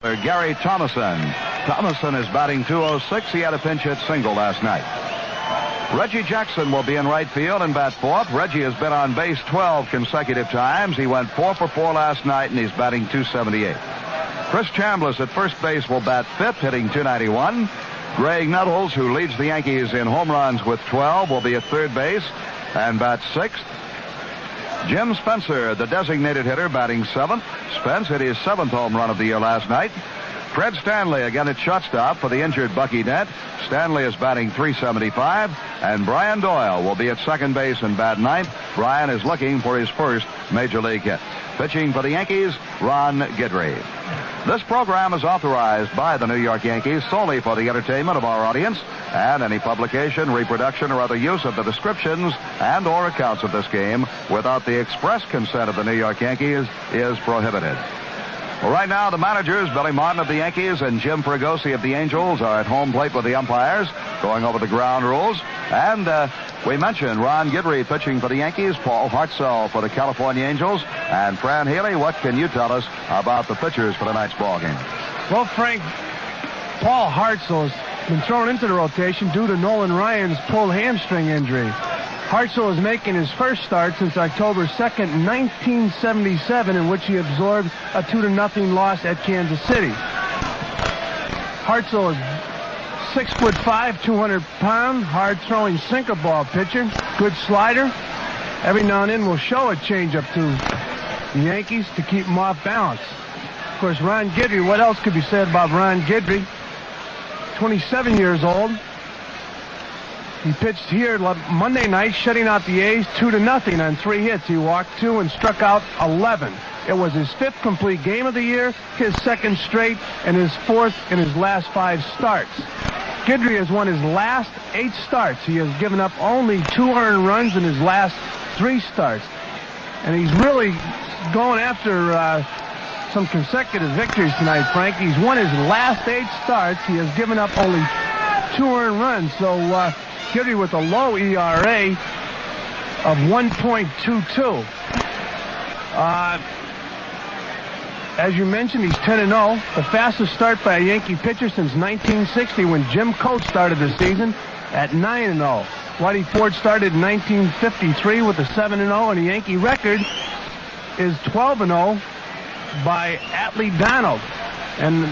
Gary Thomason. Thomason is batting .206. He had a pinch hit single last night. Reggie Jackson will be in right field and bat fourth. Reggie has been on base 12 consecutive times. He went 4 for 4 last night, and he's batting .278. Chris Chambliss at first base will bat fifth, hitting .291. Greg Nettles, who leads the Yankees in home runs with 12, will be at third base and bat sixth. Jim Spencer, the designated hitter, batting seventh. Spence hit his 7th home run of the year last night. Fred Stanley again at shortstop for the injured Bucky Dent. Stanley is batting .375, and Brian Doyle will be at second base and bat ninth. Brian is looking for his first major league hit. Pitching for the Yankees, Ron Guidry. This program is authorized by the New York Yankees solely for the entertainment of our audience, and any publication, reproduction, or other use of the descriptions and or accounts of this game without the express consent of the New York Yankees is prohibited. Well, right now, the managers, Billy Martin of the Yankees and Jim Fregosi of the Angels, are at home plate with the umpires, going over the ground rules. And we mentioned Ron Guidry pitching for the Yankees, Paul Hartzell for the California Angels. And Fran Healy, what can you tell us about the pitchers for tonight's ball game? Well, Frank, Paul Hartzell has been thrown into the rotation due to Nolan Ryan's pulled hamstring injury. Hartzell is making his first start since October 2nd, 1977, in which he absorbed a 2-0 loss at Kansas City. Hartzell is 6'5", 200-pound, hard-throwing sinker ball pitcher, good slider. Every now and then will show a changeup to the Yankees to keep him off balance. Of course, Ron Guidry, what else could be said about Ron Guidry? 27 years old. He pitched here Monday night, shutting out the A's 2-0 on 3 hits. He walked 2 and struck out 11. It was his 5th complete game of the year, his 2nd straight, and his 4th in his last 5 starts. Guidry has won his last 8 starts. He has given up only 2 earned runs in his last 3 starts. And he's really going after some consecutive victories tonight, Frank. He's won his last 8 starts. He has given up only 2 earned runs. So Guidry with a low ERA of 1.22. As you mentioned, he's 10-0, the fastest start by a Yankee pitcher since 1960 when Jim Coates started the season at 9-0. Whitey Ford started in 1953 with a 7-0, and the Yankee record is 12-0 by Atlee Donald. And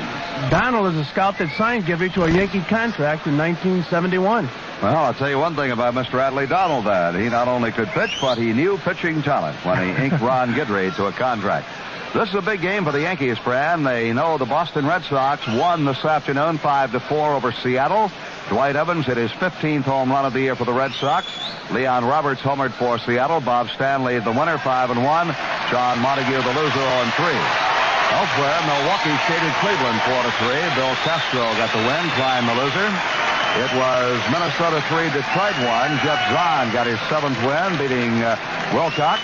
Donald is a scout that signed Guidry to a Yankee contract in 1971. Well, I'll tell you one thing about Mr. Atlee Donald, that he not only could pitch, but he knew pitching talent when he inked Ron Guidry to a contract. This is a big game for the Yankees, Fran. They know the Boston Red Sox won this afternoon 5-4 over Seattle. Dwight Evans hit his 15th home run of the year for the Red Sox. Leon Roberts homered for Seattle. Bob Stanley, the winner, 5-1. John Montague, the loser, 0-3. Elsewhere, Milwaukee shaded Cleveland 4-3. Bill Castro got the win, Klein the loser. It was Minnesota 3, Detroit 1. Jeff Zahn got his 7th win, beating Wilcox.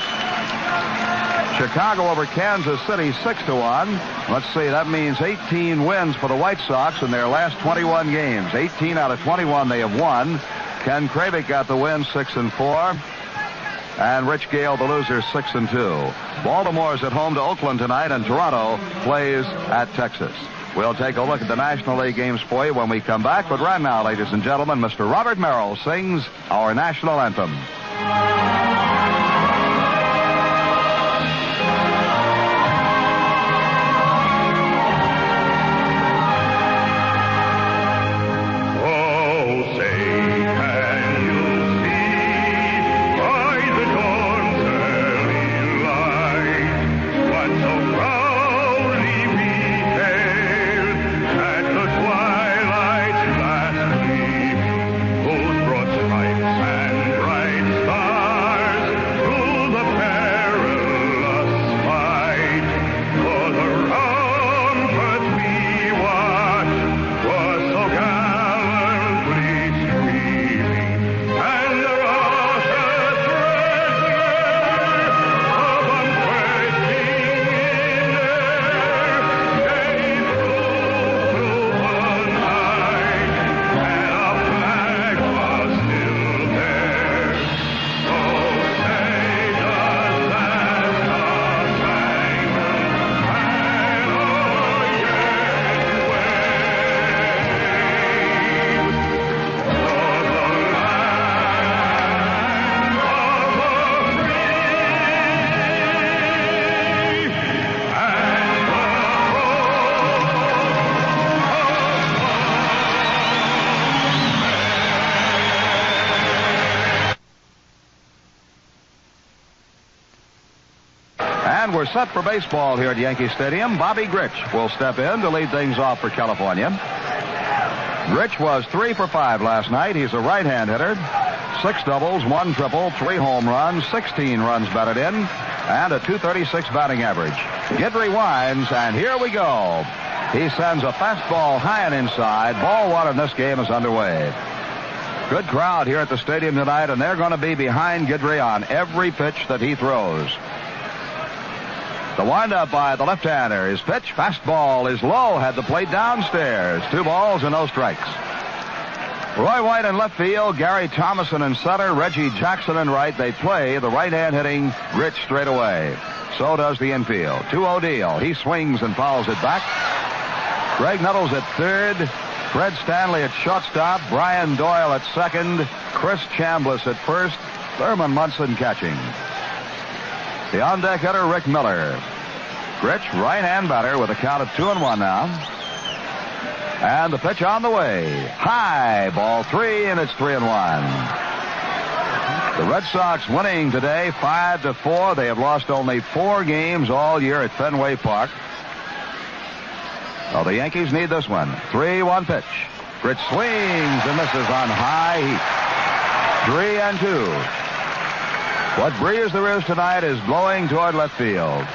Chicago over Kansas City 6-1. Let's see, that means 18 wins for the White Sox in their last 21 games. 18 out of 21 they have won. Ken Kravick got the win, 6-4. And Rich Gale, the loser, 6-2. Baltimore's at home to Oakland tonight, and Toronto plays at Texas. We'll take a look at the National League games for you when we come back. But right now, ladies and gentlemen, Mr. Robert Merrill sings our national anthem. Stripes and bright stars. set for baseball here at Yankee Stadium. Bobby Grich will step in to lead things off for California. Grich was 3 for 5 last night. He's a right-hand hitter. 6 doubles, 1 triple, 3 home runs, 16 runs batted in, and a .236 batting average. Guidry winds, and here we go. He sends a fastball high and inside. Ball one in this game is underway. Good crowd here at the stadium tonight, and they're going to be behind Guidry on every pitch that he throws. The windup by the left-hander. His pitch, fastball, is low. Had the plate downstairs. 2 balls and no strikes. Roy White in left field. Gary Thomason in center. Reggie Jackson in right. They play the right-hand hitting Grich straight away. So does the infield. 2-0 deal. He swings and fouls it back. Greg Nuttles at third. Fred Stanley at shortstop. Brian Doyle at second. Chris Chambliss at first. Thurman Munson catching. The on-deck hitter, Rick Miller. Grich, right-hand batter with a count of 2-1 now. And the pitch on the way. High, ball 3, and it's 3-1. The Red Sox winning today 5-4. They have lost only 4 games all year at Fenway Park. Well, the Yankees need this one. 3-1 pitch. Grich swings and misses on high heat. 3-2. What breeze there is tonight is blowing toward left field.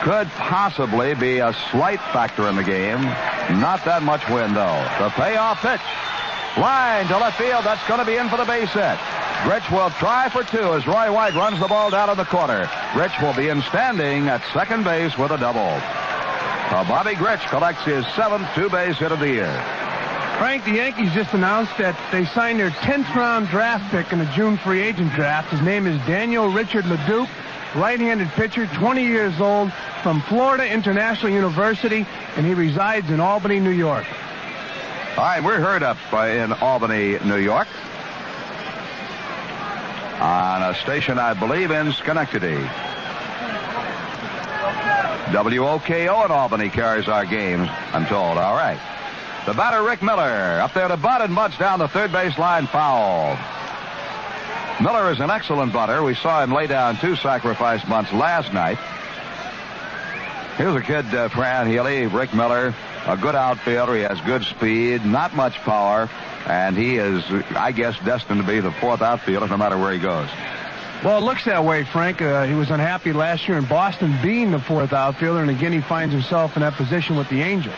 Could possibly be a slight factor in the game. Not that much wind, though. The payoff pitch. Line to left field. That's going to be in for the base hit. Grich will try for 2 as Roy White runs the ball down in the corner. Grich will be in standing at second base with a double. Bobby Grich collects his 7th 2-base hit of the year. Frank, the Yankees just announced that they signed their 10th round draft pick in the June free agent draft. His name is Daniel Richard LeDuc, right-handed pitcher, 20 years old, from Florida International University, and he resides in Albany, New York. All right, we're heard up in Albany, New York, on a station, I believe, in Schenectady. WOKO in Albany carries our games, I'm told. All right. The batter, Rick Miller, up there to butt and butts down the third base line, foul. Miller is an excellent butter. We saw him lay down 2 sacrifice bunts last night. Here's a kid, Fran Healy, Rick Miller, a good outfielder. He has good speed, not much power, and he is, I guess, destined to be the 4th outfielder no matter where he goes. Well, it looks that way, Frank. He was unhappy last year in Boston being the 4th outfielder, and again he finds himself in that position with the Angels.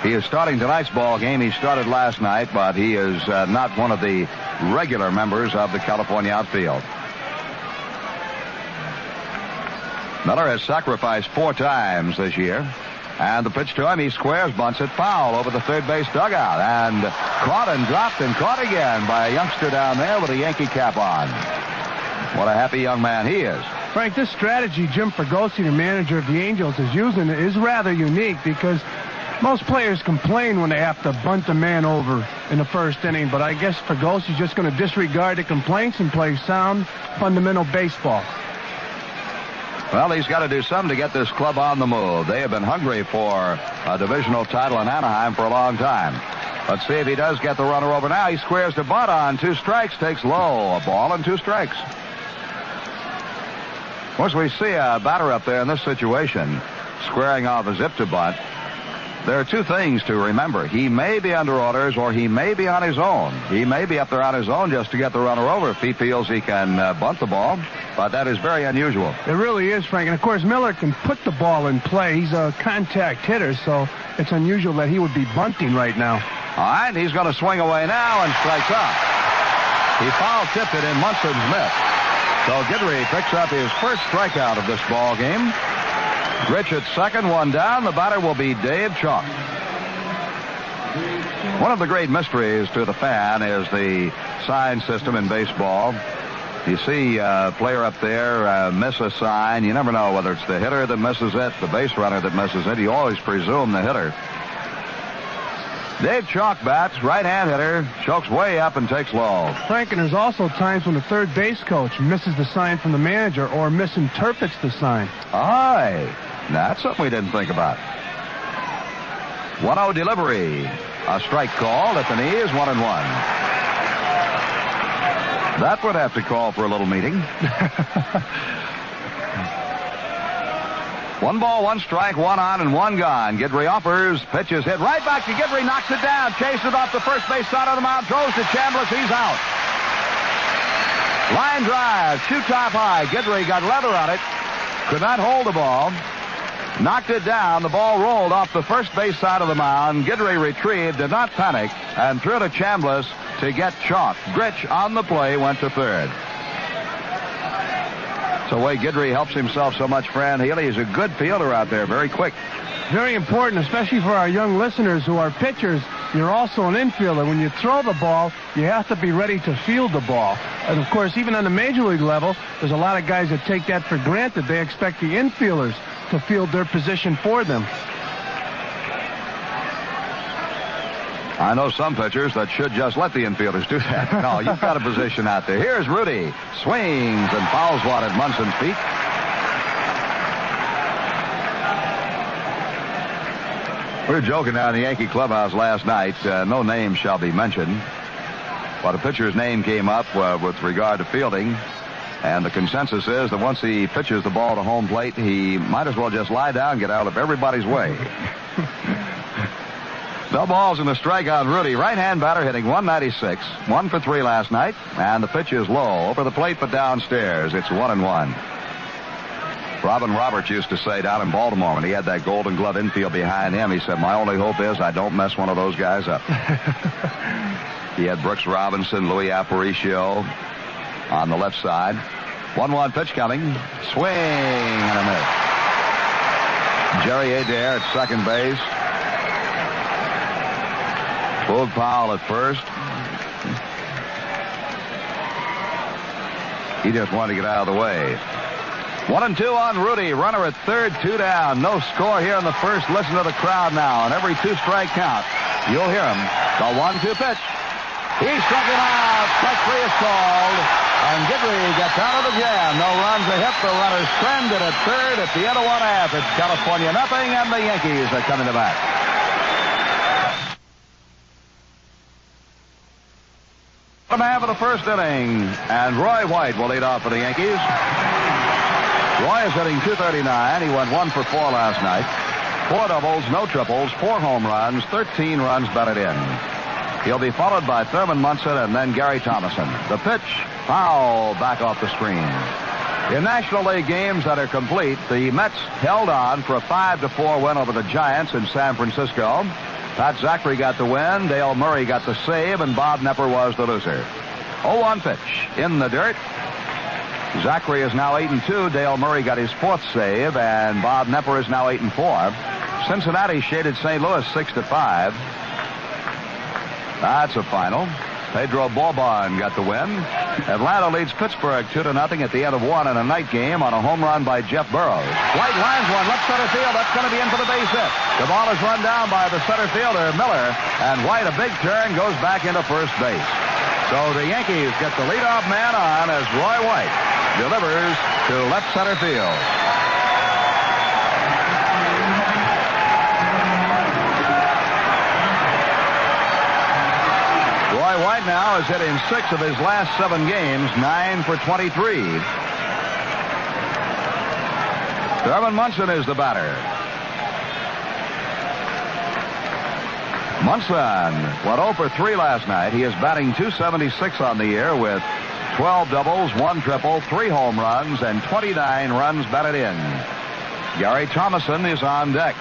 He is starting tonight's ball game. He started last night, but he is not one of the regular members of the California outfield. Miller has sacrificed 4 times this year. And the pitch to him, he squares, bunts it foul over the third base dugout. And caught and dropped and caught again by a youngster down there with a Yankee cap on. What a happy young man he is. Frank, this strategy Jim Fregosi, the manager of the Angels, is using is rather unique because most players complain when they have to bunt a man over in the first inning, but I guess Fregosi's just going to disregard the complaints and play sound, fundamental baseball. Well, he's got to do something to get this club on the move. They have been hungry for a divisional title in Anaheim for a long time. Let's see if he does get the runner over now. He squares to bunt on 2 strikes, takes low, a ball and 2 strikes. Once we see a batter up there in this situation, squaring off a zip to bunt, there are 2 things to remember. He may be under orders or he may be on his own. He may be up there on his own just to get the runner over if he feels he can bunt the ball, but that is very unusual. It really is, Frank. And, of course, Miller can put the ball in play. He's a contact hitter, so it's unusual that he would be bunting right now. All right, he's going to swing away now and strikes out. He foul-tipped it and Munson's missed. So Guidry picks up his first strikeout of this ball game. Grich at second, 1 down. The batter will be Dave Chalk. One of the great mysteries to the fan is the sign system in baseball. You see a player up there miss a sign. You never know whether it's the hitter that misses it, the base runner that misses it. You always presume the hitter. Dave Chalk bats, right-hand hitter, chokes way up and takes low. Frank, and there's also times when the third base coach misses the sign from the manager or misinterprets the sign. Aye, that's something we didn't think about. 1-0 delivery. A strike called at the knees, 1-1. That would have to call for a little meeting. 1 ball, 1 strike, 1 on and 1 gone. Guidry offers, pitches hit right back to Guidry, knocks it down, chases off the first base side of the mound, throws to Chambliss, he's out. Line drive, shoot top high. Guidry got leather on it, could not hold the ball, knocked it down. The ball rolled off the first base side of the mound. Guidry retrieved, did not panic, and threw to Chambliss to get chalked. Grich on the play went to third. So the way Guidry helps himself so much, Fran Healy. He's a good fielder out there, very quick. Very important, especially for our young listeners who are pitchers. You're also an infielder. When you throw the ball, you have to be ready to field the ball. And, of course, even on the major league level, there's a lot of guys that take that for granted. They expect the infielders to field their position for them. I know some pitchers that should just let the infielders do that. No, you've got a position out there. Here's Rudy. Swings and fouls one at Munson's feet. We were joking down in the Yankee clubhouse last night. No name shall be mentioned. But a pitcher's name came up with regard to fielding. And the consensus is that once he pitches the ball to home plate, he might as well just lie down and get out of everybody's way. No balls and a strike on Rudy. Right-hand batter hitting 196. 1 for 3 last night. And the pitch is low. Over the plate but downstairs. It's 1-1. Robin Roberts used to say down in Baltimore when he had that Golden Glove infield behind him, he said, my only hope is I don't mess one of those guys up. He had Brooks Robinson, Louis Aparicio on the left side. 1-1 pitch coming. Swing and a miss. Jerry Adair at second base. Boog Powell at first. He just wanted to get out of the way. 1-2 on Rudy. Runner at third, 2 down. No score here in the first. Listen to the crowd now. And every 2-strike count, you'll hear him. The 1-2 pitch. He struck him out. Strike 3 is called. And Guidry gets out of the jam. No runs, a hit. The runners stranded at third at the end of 1/2. It's California nothing, and the Yankees are coming to bat. Bottom half of the first inning, and Roy White will lead off for the Yankees. Roy is hitting .239. He went 1 for 4 last night. 4 doubles, no triples, 4 home runs, 13 runs batted in. He'll be followed by Thurman Munson and then Gary Thomason. The pitch, foul, back off the screen. In National League games that are complete, the Mets held on for a 5-4 win over the Giants in San Francisco. Pat Zachary got the win, Dale Murray got the save, and Bob Nepper was the loser. 0-1 pitch in the dirt. Zachary is now 8-2. Dale Murray got his 4th save, and Bob Nepper is now 8-4. Cincinnati shaded St. Louis 6-5. That's a final. Pedro Bourboin got the win. Atlanta leads Pittsburgh 2-0 at the end of 1 in a night game on a home run by Jeff Burroughs. White lines one, left center field. That's going to be in for the base hit. The ball is run down by the center fielder, Miller, and White, a big turn, goes back into first base. So the Yankees get the leadoff man on as Roy White delivers to left center field. Roy White now is hitting 6 of his last 7 games, 9 for 23. Thurman Munson is the batter. Munson went 0 for 3 last night. He is batting .276 on the year with 12 doubles, 1 triple, 3 home runs, and 29 runs batted in. Gary Thomason is on deck.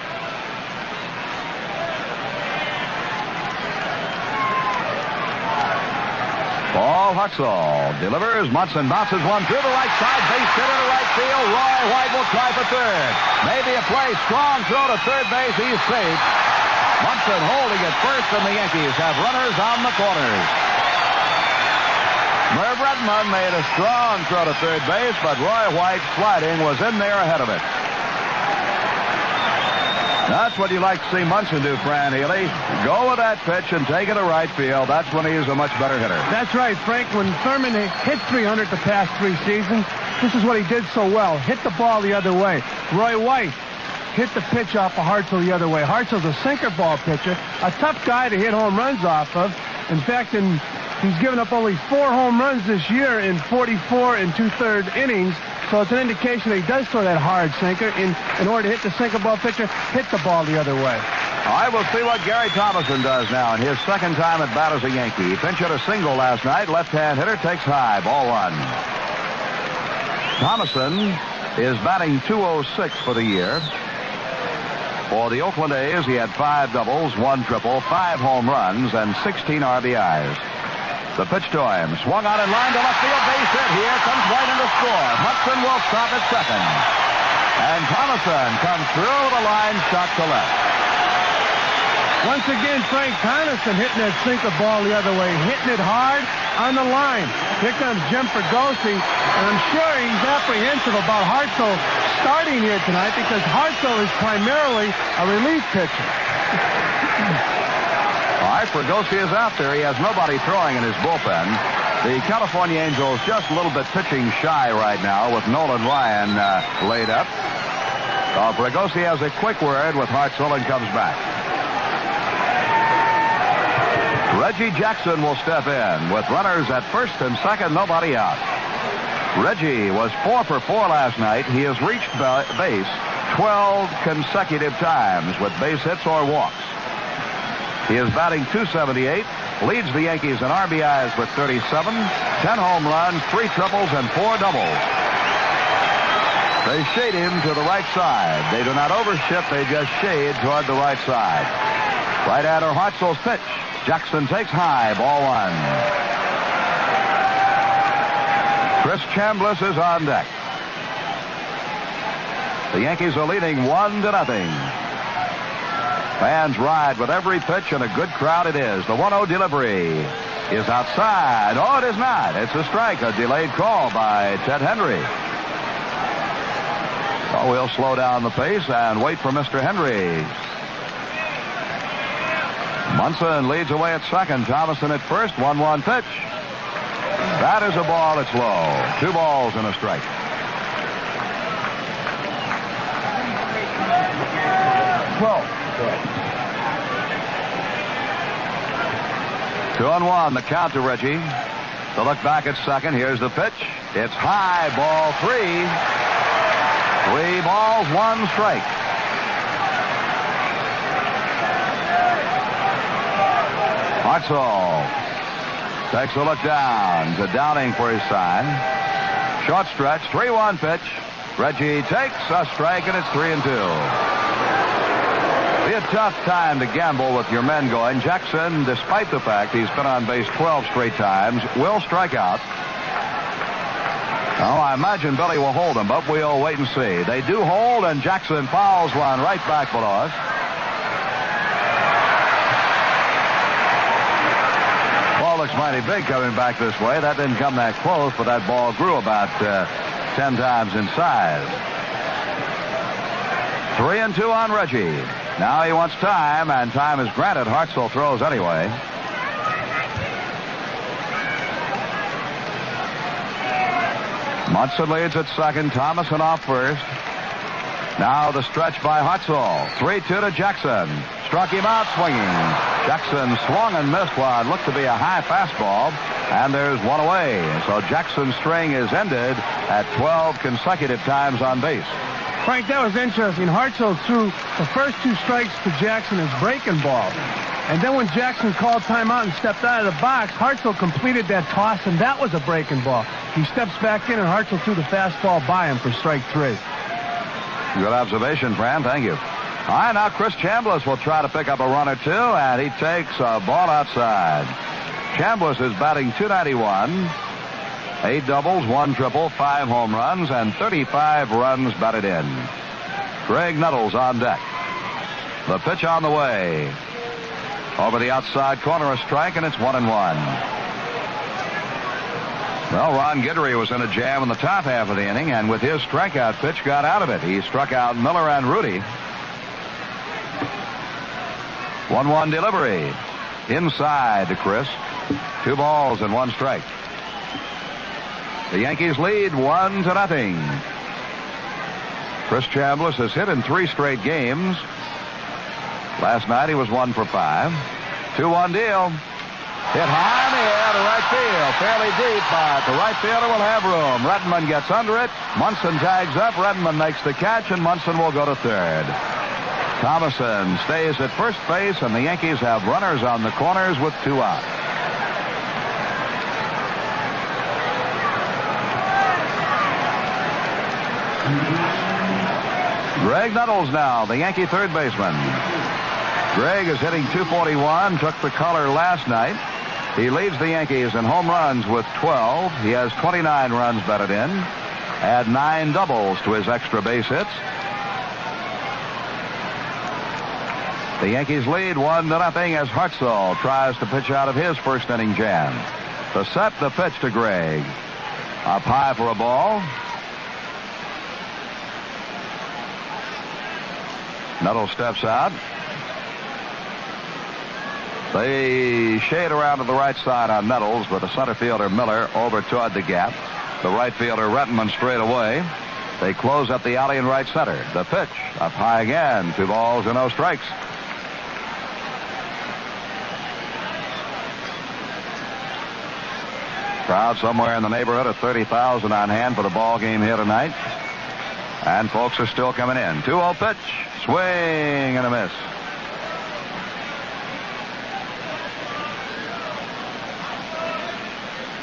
Paul Huxell delivers. Munson bounces one through the right side. Base hit into right field. Roy White will try for third. Maybe a play. Strong throw to third base. He's safe. Munson holding at first, and the Yankees have runners on the corners. Merv Redmond made a strong throw to third base, but Roy White sliding was in there ahead of it. That's what you like to see Munson do, Fran Healy. Go with that pitch and take it to right field. That's when he is a much better hitter. That's right, Frank. When Thurman hit .300 the past 3 seasons, this is what he did so well. Hit the ball the other way. Roy White hit the pitch off of Hartzell the other way. Hartzell's a sinker ball pitcher, a tough guy to hit home runs off of. In fact, in He's given up only 4 home runs this year in 44 and 2/3 innings. So it's an indication that he does throw that hard sinker. In order to hit the sinker ball pitcher, hit the ball the other way. All right, we'll see what Gary Thomason does now in his second time at bat as a Yankee. He pinched hit a single last night. Left-hand hitter takes high. Ball 1. Thomason is batting .206 for the year. For the Oakland A's, he had 5 doubles, 1 triple, 5 home runs, and 16 RBIs. The pitch to him. Swung on in line to left field. Base hit. Here comes White in to score. Hudson will stop at second. And Thomason comes through the line, shot to left. Once again, Frank Thomason hitting that sinker ball the other way, hitting it hard on the line. Here comes Jim Fregosi, and I'm sure he's apprehensive about Hartzell starting here tonight because Hartzell is primarily a relief pitcher. All right, Fregosi is out there. He has nobody throwing in his bullpen. The California Angels just a little bit pitching shy right now with Nolan Ryan laid up. Fregosi has a quick word with Hartzell and comes back. Reggie Jackson will step in with runners at first and second, nobody out. Reggie was 4 for 4 last night. He has reached base 12 consecutive times with base hits or walks. He is batting .278, leads the Yankees in RBIs with 37, 10 home runs, 3 triples, and 4 doubles. They shade him to the right side. They do not overshift, they just shade toward the right side. Right-hander Hartzell's pitch. Jackson takes high, ball 1. Chris Chambliss is on deck. The Yankees are leading 1-0. Fans ride with every pitch, and a good crowd it is. The 1-0 delivery is outside. Oh, it is not. It's a strike, a delayed call by Ted Henry. Oh, we'll slow down the pace and wait for Mr. Henry. Munson leads away at second. Thomason at first. 1-1 pitch. That is a ball that's low. 2 balls and a strike. Well, 2-1. The count to Reggie. To look back at second. Here's the pitch. It's high. Ball 3. 3 balls, 1 strike. Hartzell takes a look down to Downing for his sign. Short stretch, 3-1 pitch. Reggie takes a strike, and it's 3-2. Be a tough time to gamble with your men going. Jackson, despite the fact he's been on base 12 straight times, will strike out. Oh, I imagine Billy will hold him, but we'll wait and see. They do hold, and Jackson fouls one right back below us. Ball looks mighty big coming back this way. That didn't come that close, but that ball grew about 10 times in size. 3-2 on Reggie. Now he wants time, and time is granted. Hartzell throws anyway. Munson leads at second. Thomason off first. Now the stretch by Hartzell. 3-2 to Jackson. Struck him out swinging. Jackson swung and missed one. Looked to be a high fastball. And there's one away. So Jackson's string is ended at 12 consecutive times on base. Frank, that was interesting. Hartzell threw the first 2 strikes to Jackson as breaking balls. And then when Jackson called timeout and stepped out of the box, Hartzell completed that toss, and that was a breaking ball. He steps back in, and Hartzell threw the fastball by him for strike 3. Good observation, Fran. Thank you. All right, now Chris Chambliss will try to pick up a run or 2, and he takes a ball outside. Chambliss is batting .291. 8 doubles, 1 triple, 5 home runs, and 35 runs batted in. Greg Nuttall's on deck. The pitch on the way. Over the outside corner, a strike, and it's 1-1. Well, Ron Guidry was in a jam in the top half of the inning, and with his strikeout pitch, got out of it. He struck out Miller and Rudy. 1-1 delivery. Inside to Chris. 2 balls and 1 strike. The Yankees lead 1-0. Chris Chambliss has hit in 3 straight games. Last night he was 1 for 5. 2-1 deal. Hit high in the air to right field. Fairly deep, but the right fielder will have room. Rettenman gets under it. Munson tags up. Rettenman makes the catch, and Munson will go to third. Thomason stays at first base, and the Yankees have runners on the corners with 2 out. Greg Nuttles now, the Yankee third baseman. Greg is hitting .241, took the color last night. He leads the Yankees in home runs with 12. He has 29 runs batted in. Add 9 doubles to his extra base hits. The Yankees lead 1-0 as Hartzell tries to pitch out of his first inning jam. The set, the pitch to Greg. Up high for a ball. Nuttles steps out. They shade around to the right side on Nuttles, but the center fielder Miller over toward the gap. The right fielder Rettenman straight away. They close up the alley in right center. The pitch up high again. 2 balls and no strikes. Crowd somewhere in the neighborhood of 30,000 on hand for the ball game here tonight. And folks are still coming in. 2-0 pitch. Swing and a miss.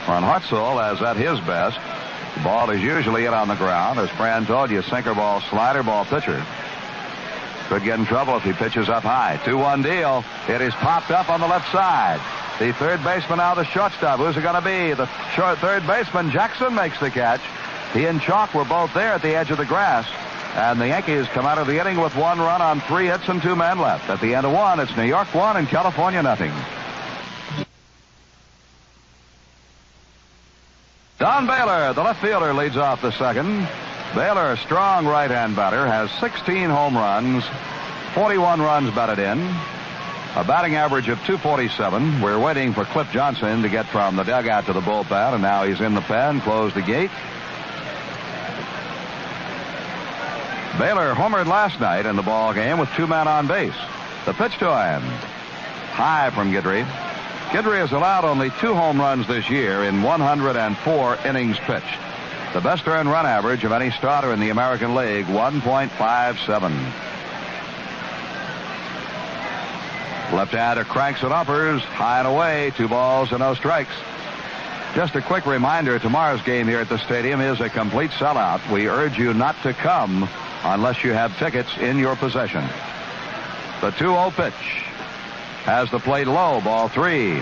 Ron Hartzell is at his best. The ball is usually in on the ground. As Fran told you, sinker ball, slider ball pitcher. Could get in trouble if he pitches up high. 2-1 deal. It is popped up on the left side. The third baseman now the shortstop. Who's it going to be? The third baseman, Jackson, makes the catch. He and Chalk were both there at the edge of the grass. And the Yankees come out of the inning with 1 run on 3 hits and 2 men left. At the end of 1, it's New York 1 and California nothing. Don Baylor, the left fielder, leads off the second. Baylor, a strong right-hand batter, has 16 home runs, 41 runs batted in, a batting average of .247. We're waiting for Cliff Johnson to get from the dugout to the bullpen, and now he's in the pen, closed the gate. Baylor homered last night in the ball game with 2 men on base. The pitch to him. High from Guidry. Guidry has allowed only 2 home runs this year in 104 innings pitched. The best earned run average of any starter in the American League, 1.57. Left-hander cranks and uppers, high and away, 2 balls and no strikes. Just a quick reminder, tomorrow's game here at the stadium is a complete sellout. We urge you not to come unless you have tickets in your possession. The 2-0 pitch has the plate low, ball 3.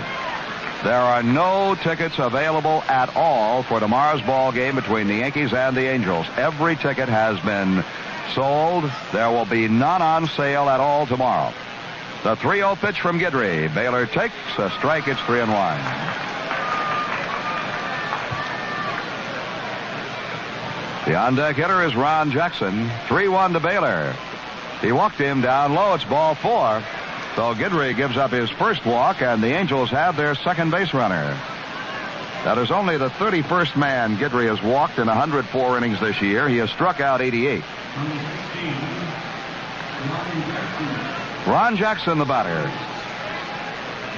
There are no tickets available at all for tomorrow's ball game between the Yankees and the Angels. Every ticket has been sold. There will be none on sale at all tomorrow. The 3-0 pitch from Guidry. Baylor takes a strike. It's 3-1. The on-deck hitter is Ron Jackson. 3-1 to Baylor. He walked him down low. It's ball 4. So Guidry gives up his first walk, and the Angels have their second base runner. That is only the 31st man Guidry has walked in 104 innings this year. He has struck out 88. Ron Jackson, the batter.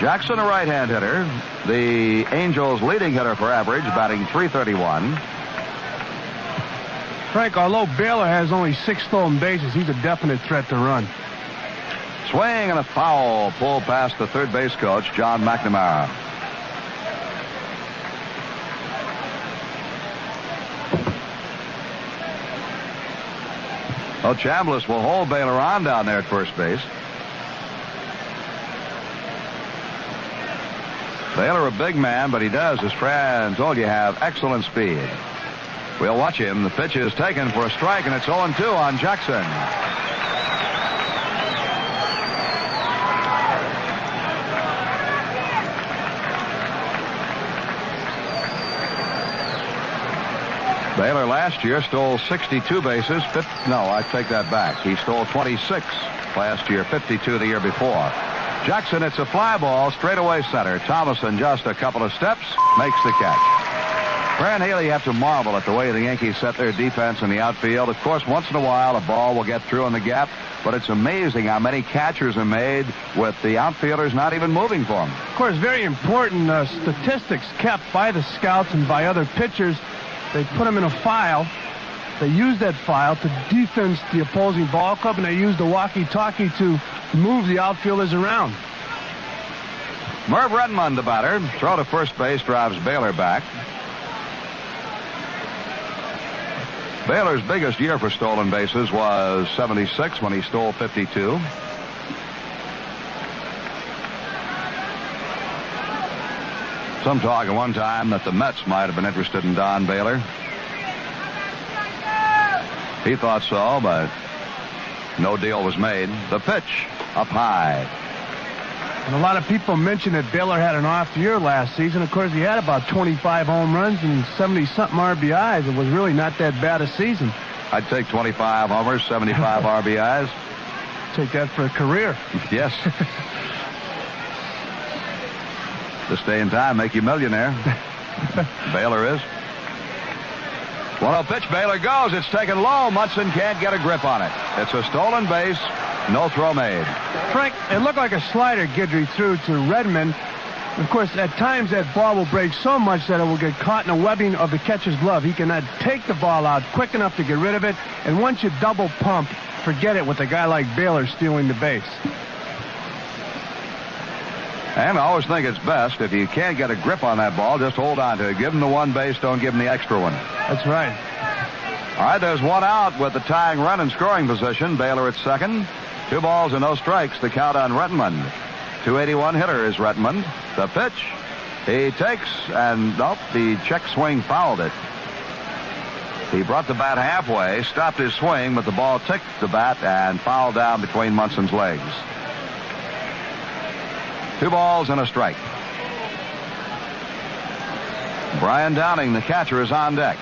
Jackson, a right-hand hitter. The Angels' leading hitter for average, batting .331. Frank, although Baylor has only 6 stolen bases, he's a definite threat to run. Swing and a foul. Pulled past the third base coach, John McNamara. Oh, Chambliss will hold Baylor on down there at first base. Baylor a big man, but he does, as Fran told you, have excellent speed. We'll watch him. The pitch is taken for a strike, and it's 0-2 on Jackson. Baylor last year stole 62 bases. No, I take that back. He stole 26 last year, 52 the year before. Jackson, it's a fly ball, straightaway center. Thomason just a couple of steps, makes the catch. Fran Haley have to marvel at the way the Yankees set their defense in the outfield. Of course, once in a while, a ball will get through in the gap, but it's amazing how many catchers are made with the outfielders not even moving for them. Of course, very important statistics kept by the scouts and by other pitchers. They put them in a file. They use that file to defense the opposing ball club, and they use the walkie-talkie to move the outfielders around. Merv Redmond, the batter. Throw to first base drives Baylor back. Baylor's biggest year for stolen bases was 76 when he stole 52. Some talk at one time that the Mets might have been interested in Don Baylor. He thought so, but no deal was made. The pitch up high. And a lot of people mentioned that Baylor had an off year last season. Of course, he had about 25 home runs and 70-something RBIs. It was really not that bad a season. I'd take 25 homers, 75 RBIs. Take that for a career. Yes. This day and time, make you a millionaire. Baylor is. 1-0 pitch. Baylor goes. It's taken low. Munson can't get a grip on it. It's a stolen base. No throw made. Frank, it looked like a slider Guidry threw to Redmond. Of course, at times that ball will break so much that it will get caught in a webbing of the catcher's glove. He cannot take the ball out quick enough to get rid of it. And once you double pump, forget it with a guy like Baylor stealing the base. And I always think it's best, if you can't get a grip on that ball, just hold on to it. Give him the one base, don't give him the extra one. That's right. All right, there's one out with the tying run in scoring position. Baylor at second. 2 balls and no strikes. The count on Redmond. 281 hitter is Redmond. The pitch. He takes, and nope, the check swing fouled it. He brought the bat halfway, stopped his swing, but the ball ticked the bat and fouled down between Munson's legs. 2 balls and a strike. Brian Downing, the catcher, is on deck.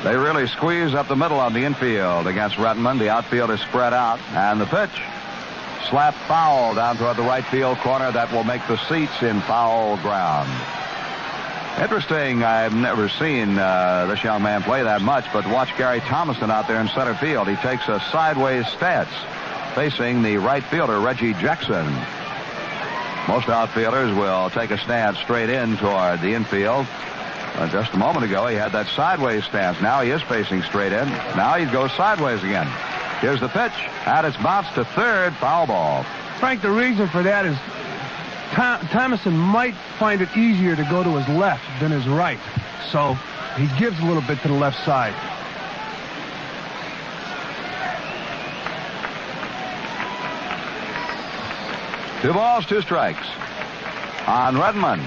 They really squeeze up the middle on the infield against Redmond. The outfield is spread out. And the pitch. Slap foul down toward the right field corner. That will make the seats in foul ground. Interesting. I've never seen this young man play that much, but watch Gary Thomason out there in center field. He takes a sideways stance facing the right fielder, Reggie Jackson. Most outfielders will take a stance straight in toward the infield. Just a moment ago, he had that sideways stance. Now he is facing straight in. Now he goes sideways again. Here's the pitch, and it's bounced to third, foul ball. Frank, the reason for that is Thomason might find it easier to go to his left than his right. So he gives a little bit to the left side. Two balls, 2 strikes on Redmond.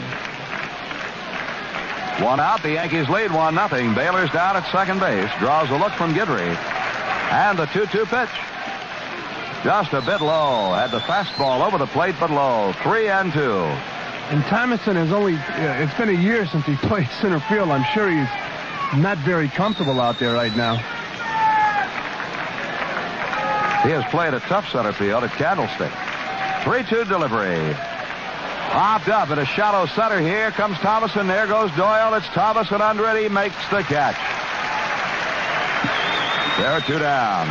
1 out. The Yankees lead 1-0. Baylor's down at second base. Draws a look from Guidry. And the 2-2 pitch. Just a bit low. Had the fastball over the plate, but low. 3-2. And Thomason has only, it's been a year since he played center field. I'm sure he's not very comfortable out there right now. He has played a tough center field at Candlestick. 3-2 delivery. Popped up at a shallow center. Here comes Thomason. There goes Doyle. It's Thomason under it. He makes the catch. There are 2 down.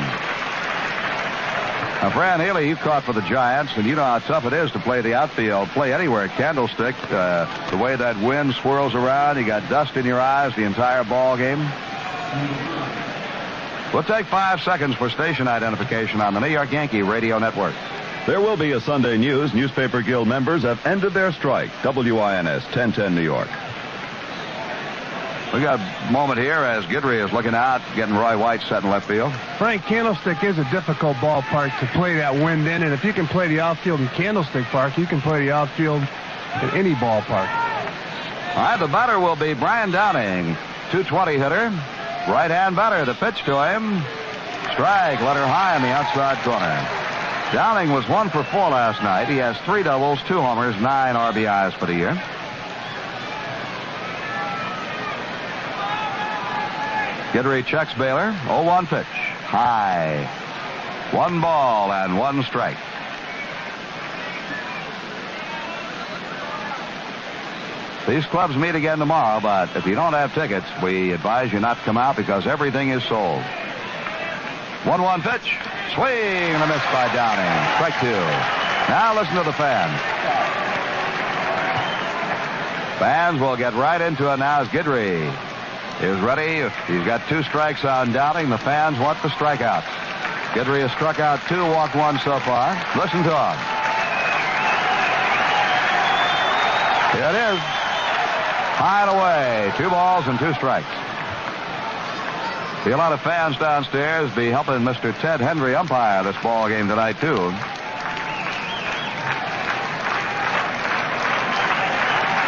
Now, Fran Haley, you caught for the Giants, and you know how tough it is to play the outfield. Play anywhere at Candlestick. The way that wind swirls around, you got dust in your eyes the entire ball game. We'll take 5 seconds for station identification on the New York Yankee Radio Network. There will be a Sunday News. Newspaper Guild members have ended their strike. WINS 1010 New York. We got a moment here as Guidry is looking out, getting Roy White set in left field. Frank, Candlestick is a difficult ballpark to play that wind in, and if you can play the outfield in Candlestick Park, you can play the outfield in any ballpark. All right, the batter will be Brian Downing, 220 hitter, right-hand batter. The pitch to him, strike, letter high in the outside corner. Downing was 1 for 4 last night. He has 3 doubles, 2 homers, 9 RBIs for the year. Guidry checks Baylor. 0-1 pitch. High. 1 ball and 1 strike. These clubs meet again tomorrow, but if you don't have tickets, we advise you not to come out because everything is sold. 1-1 pitch. Swing and a miss by Downing. Strike 2. Now listen to the fans. Fans will get right into it now as Guidry is ready. He's got 2 strikes on Downing. The fans want the strikeouts. Guidry has struck out 2, walked 1 so far. Listen to him. Here it is. High and away. 2 balls and 2 strikes. Be a lot of fans downstairs be helping Mr. Ted Hendry umpire this ball game tonight, too.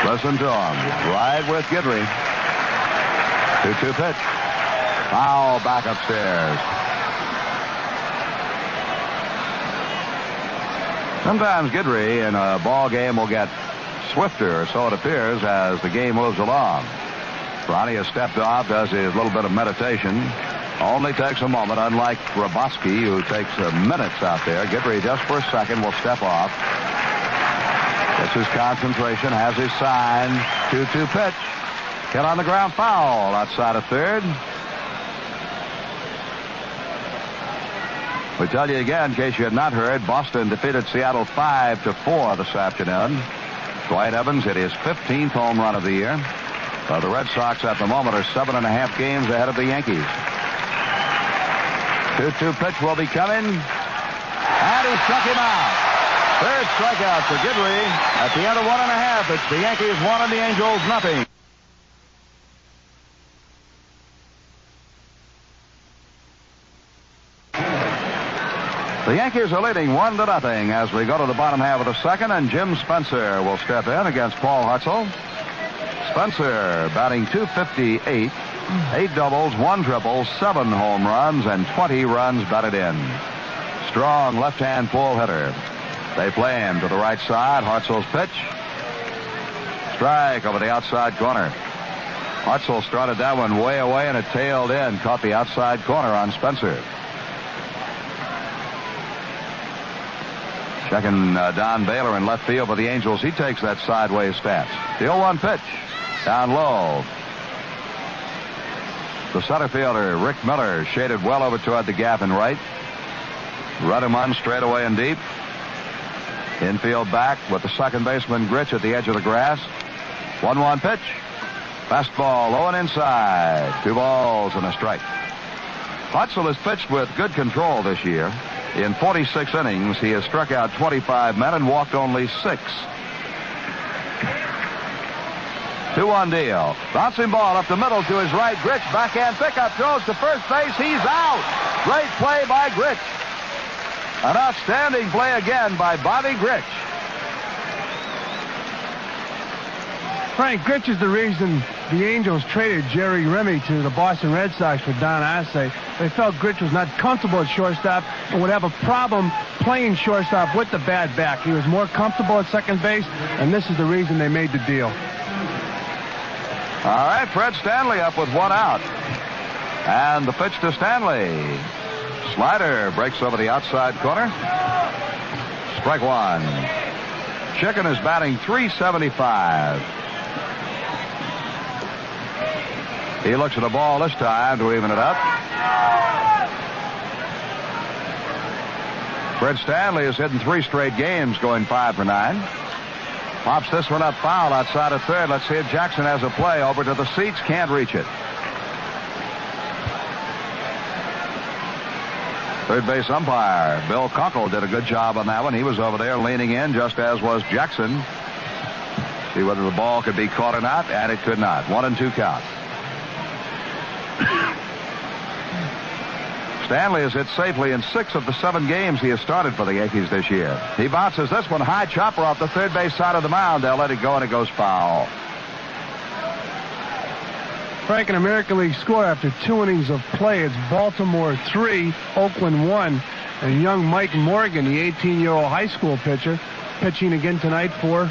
Listen to him. Ride with Guidry. 2-2 pitch. Foul back upstairs. Sometimes Guidry in a ball game will get swifter, so it appears, as the game moves along. Ronnie has stepped off, does his little bit of meditation. Only takes a moment, unlike Raboski, who takes minutes out there. Guidry, just for a second, will step off. Gets his concentration, has his sign. 2-2 pitch. Hit on the ground, foul outside of third. We tell you again, in case you had not heard, Boston defeated Seattle 5-4 this afternoon. Dwight Evans hit his 15th home run of the year. The Red Sox at the moment are 7.5 games ahead of the Yankees. 2-2 pitch will be coming. And he struck him out. Third strikeout for Guidry. At the end of 1.5, it's the Yankees 1 and the Angels nothing. The Yankees are leading 1-0 as we go to the bottom half of the second, and Jim Spencer will step in against Paul Hutzel. Spencer batting .258, 8 doubles, 1 triple, 7 home runs, and 20 runs batted in. Strong left-hand pull hitter. They play him to the right side. Hutzel's pitch. Strike over the outside corner. Hutzel started that one way away, and it tailed in. Caught the outside corner on Spencer. Checking Don Baylor in left field for the Angels. He takes that sideways stance. The 0-1 pitch. Down low. The center fielder, Rick Miller, shaded well over toward the gap in right. Rudderman straight away and deep. Infield back with the second baseman, Gritch, at the edge of the grass. 1-1 pitch. Fastball low and inside. 2 balls and a strike. Hutzel has pitched with good control this year. In 46 innings, he has struck out 25 men and walked only 6. 2-1 deal. Bouncing ball up the middle to his right. Gritch, backhand pickup, throws to first base. He's out. Great play by Gritch. An outstanding play again by Bobby Gritch. Frank, Gritch is the reason the Angels traded Jerry Remy to the Boston Red Sox for Don Arce. They felt Gritch was not comfortable at shortstop and would have a problem playing shortstop with the bad back. He was more comfortable at second base, and this is the reason they made the deal. All right, Fred Stanley up with 1 out. And the pitch to Stanley. Slider breaks over the outside corner. Strike 1. Chicken is batting .375. He looks at the ball this time to even it up. Fred Stanley has hit in 3 straight games, going 5 for 9. Pops this one up foul outside of third. Let's see if Jackson has a play over to the seats. Can't reach it. Third base umpire Bill Conkle did a good job on that one. He was over there leaning in, just as was Jackson. See whether the ball could be caught or not, and it could not. 1-2 count. Stanley has hit safely in 6 of the 7 games he has started for the Yankees this year. He bounces this one high, chopper off the third base side of the mound. They'll let it go, and it goes foul. Frank, an American League score after 2 innings of play. It's Baltimore 3, Oakland 1. And young Mike Morgan, the 18-year-old high school pitcher, pitching again tonight for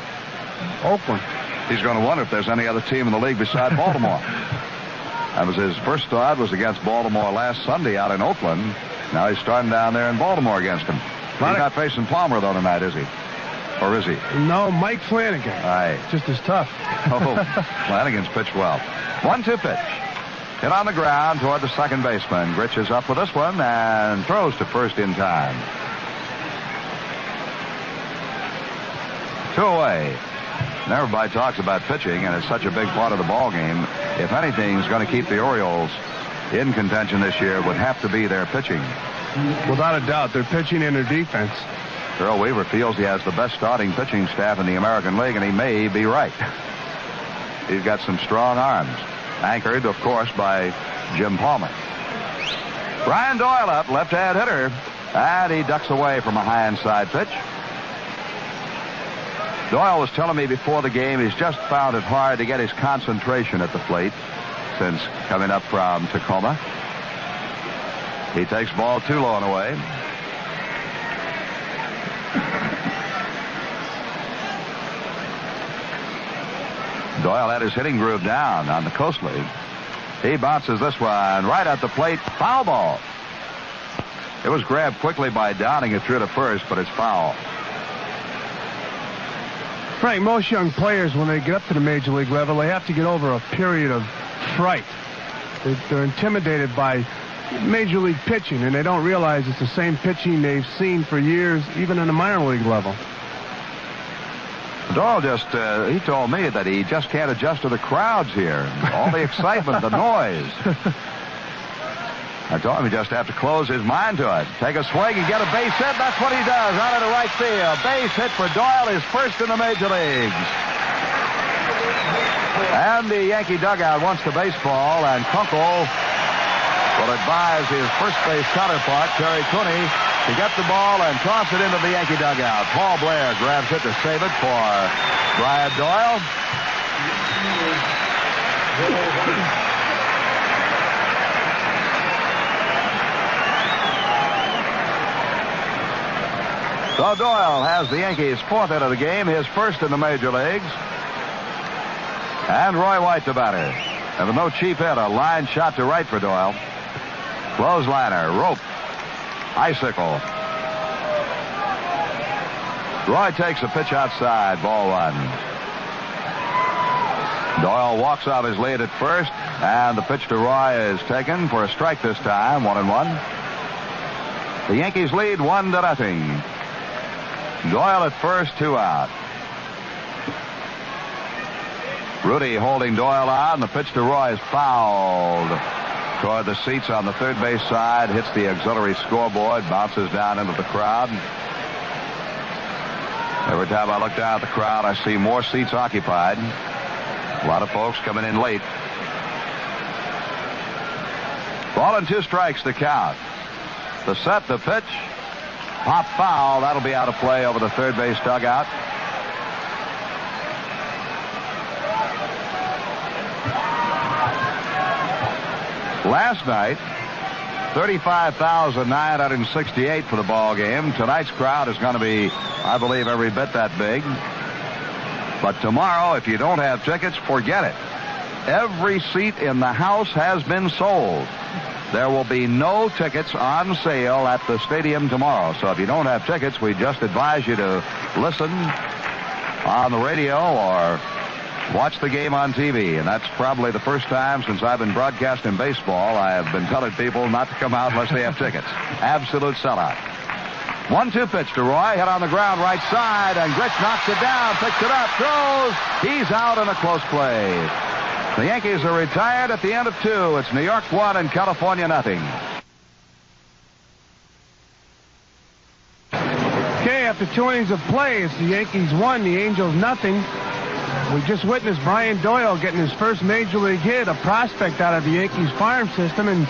Oakland. He's going to wonder if there's any other team in the league beside Baltimore. That was his first start, was against Baltimore last Sunday out in Oakland. Now he's starting down there in Baltimore against him. He's not facing Palmer, though, tonight, is he? Or is he? No, Mike Flanagan. Aye. Just as tough. Oh, Flanagan's pitched well. 1-2 pitch. Hit on the ground toward the second baseman. Grich is up with this one and throws to first in time. 2 away. And everybody talks about pitching, and it's such a big part of the ball game. If anything's going to keep the Orioles in contention this year, it would have to be their pitching. Without a doubt, their pitching and their defense. Earl Weaver feels he has the best starting pitching staff in the American League, and he may be right. He's got some strong arms, anchored, of course, by Jim Palmer. Brian Doyle up, left-hand hitter, and he ducks away from a high inside pitch. Doyle was telling me before the game he's just found it hard to get his concentration at the plate since coming up from Tacoma. He takes ball 2 low and away. Doyle had his hitting groove down on the Coast League. He bounces this one right at the plate. Foul ball. It was grabbed quickly by Downing. It threw to first, but it's foul. Frank, most young players, when they get up to the major league level, they have to get over a period of fright. They're intimidated by major league pitching, and they don't realize it's the same pitching they've seen for years, even in the minor league level. Doyle he told me that he just can't adjust to the crowds here. All the excitement, the noise. I told him he just have to close his mind to it. Take a swing and get a base hit. That's what he does out into right field. Base hit for Doyle, his first in the major leagues. And the Yankee dugout wants the baseball, and Kunkel will advise his first base counterpart, Terry Cooney, to get the ball and toss it into the Yankee dugout. Paul Blair grabs it to save it for Brian Doyle. So Doyle has the Yankees' 4th hit of the game, his first in the major leagues. And Roy White the batter. And with no cheap hit, a line shot to right for Doyle. Clothesliner, rope, icicle. Roy takes a pitch outside, ball 1. Doyle walks off his lead at first, and the pitch to Roy is taken for a strike this time, 1-1. The Yankees lead 1-0. Doyle at first, 2 out. Rudy holding Doyle on. The pitch to Roy is fouled toward the seats on the third base side, hits the auxiliary scoreboard, bounces down into the crowd. Every time I look down at the crowd, I see more seats occupied. A lot of folks coming in late. Ball and 2 strikes to count. The set, the pitch. Pop foul. That'll be out of play over the third base dugout. Last night, 35,968 for the ball game. Tonight's crowd is going to be, I believe, every bit that big. But tomorrow, if you don't have tickets, forget it. Every seat in the house has been sold. There will be no tickets on sale at the stadium tomorrow. So if you don't have tickets, we just advise you to listen on the radio or watch the game on TV. And that's probably the first time since I've been broadcasting baseball I have been telling people not to come out unless they have tickets. Absolute sellout. 1-2 pitch to Roy, hit on the ground right side, and Grich knocks it down, picks it up, throws. He's out in a close play. The Yankees are retired at the end of 2. It's New York 1 and California nothing. Okay, after 2 innings of play, it's the Yankees 1, the Angels nothing. We just witnessed Brian Doyle getting his first major league hit, a prospect out of the Yankees farm system, and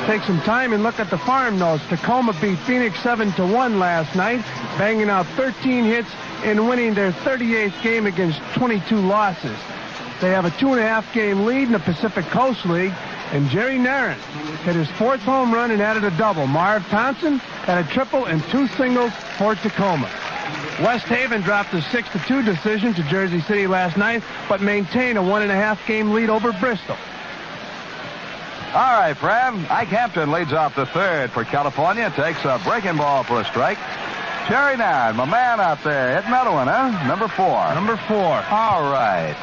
take some time and look at the farm notes. Tacoma beat Phoenix 7-1 last night, banging out 13 hits and winning their 38th game against 22 losses. They have a 2.5 game lead in the Pacific Coast League, and Jerry Narron hit his 4th home run and added a double. Marv Thompson had a triple and 2 singles for Tacoma. West Haven dropped a 6-2 decision to Jersey City last night, but maintained a 1.5 game lead over Bristol. All right, Fred. Ike Hampton leads off the 3rd for California. Takes a breaking ball for a strike. Jerry Nairn, my man out there. Hit another one, huh? Number 4. Number 4. All right.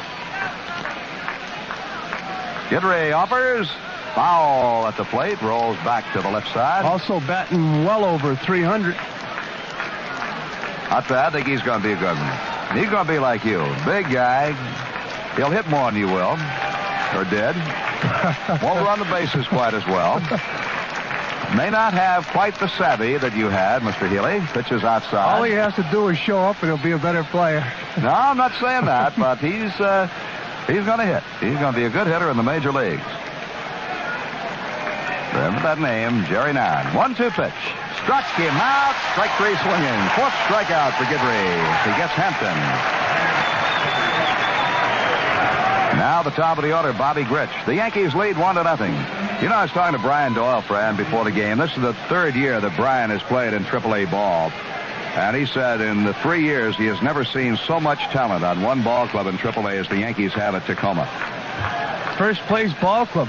Guidry offers. Foul at the plate. Rolls back to the left side. Also batting well over 300. Not bad. I think he's going to be a good one. He's going to be like you. Big guy. He'll hit more than you will. Or did. Won't run the bases quite as well. May not have quite the savvy that you had, Mr. Healy. Pitches outside. All he has to do is show up and he'll be a better player. No, I'm not saying that, but he's going to hit. He's going to be a good hitter in the major leagues. Remember that name, Jerry Nairn. 1-2 pitch. Struck him out. Strike 3 swinging. 4th strikeout for Guidry. He gets Hampton. Now the top of the order, Bobby Grich. The Yankees lead 1-0. You know, I was talking to Brian Doyle, Fran, before the game. This is the 3rd year that Brian has played in AAA ball. And he said in the 3 years he has never seen so much talent on one ball club in AAA as the Yankees have at Tacoma. First place ball club.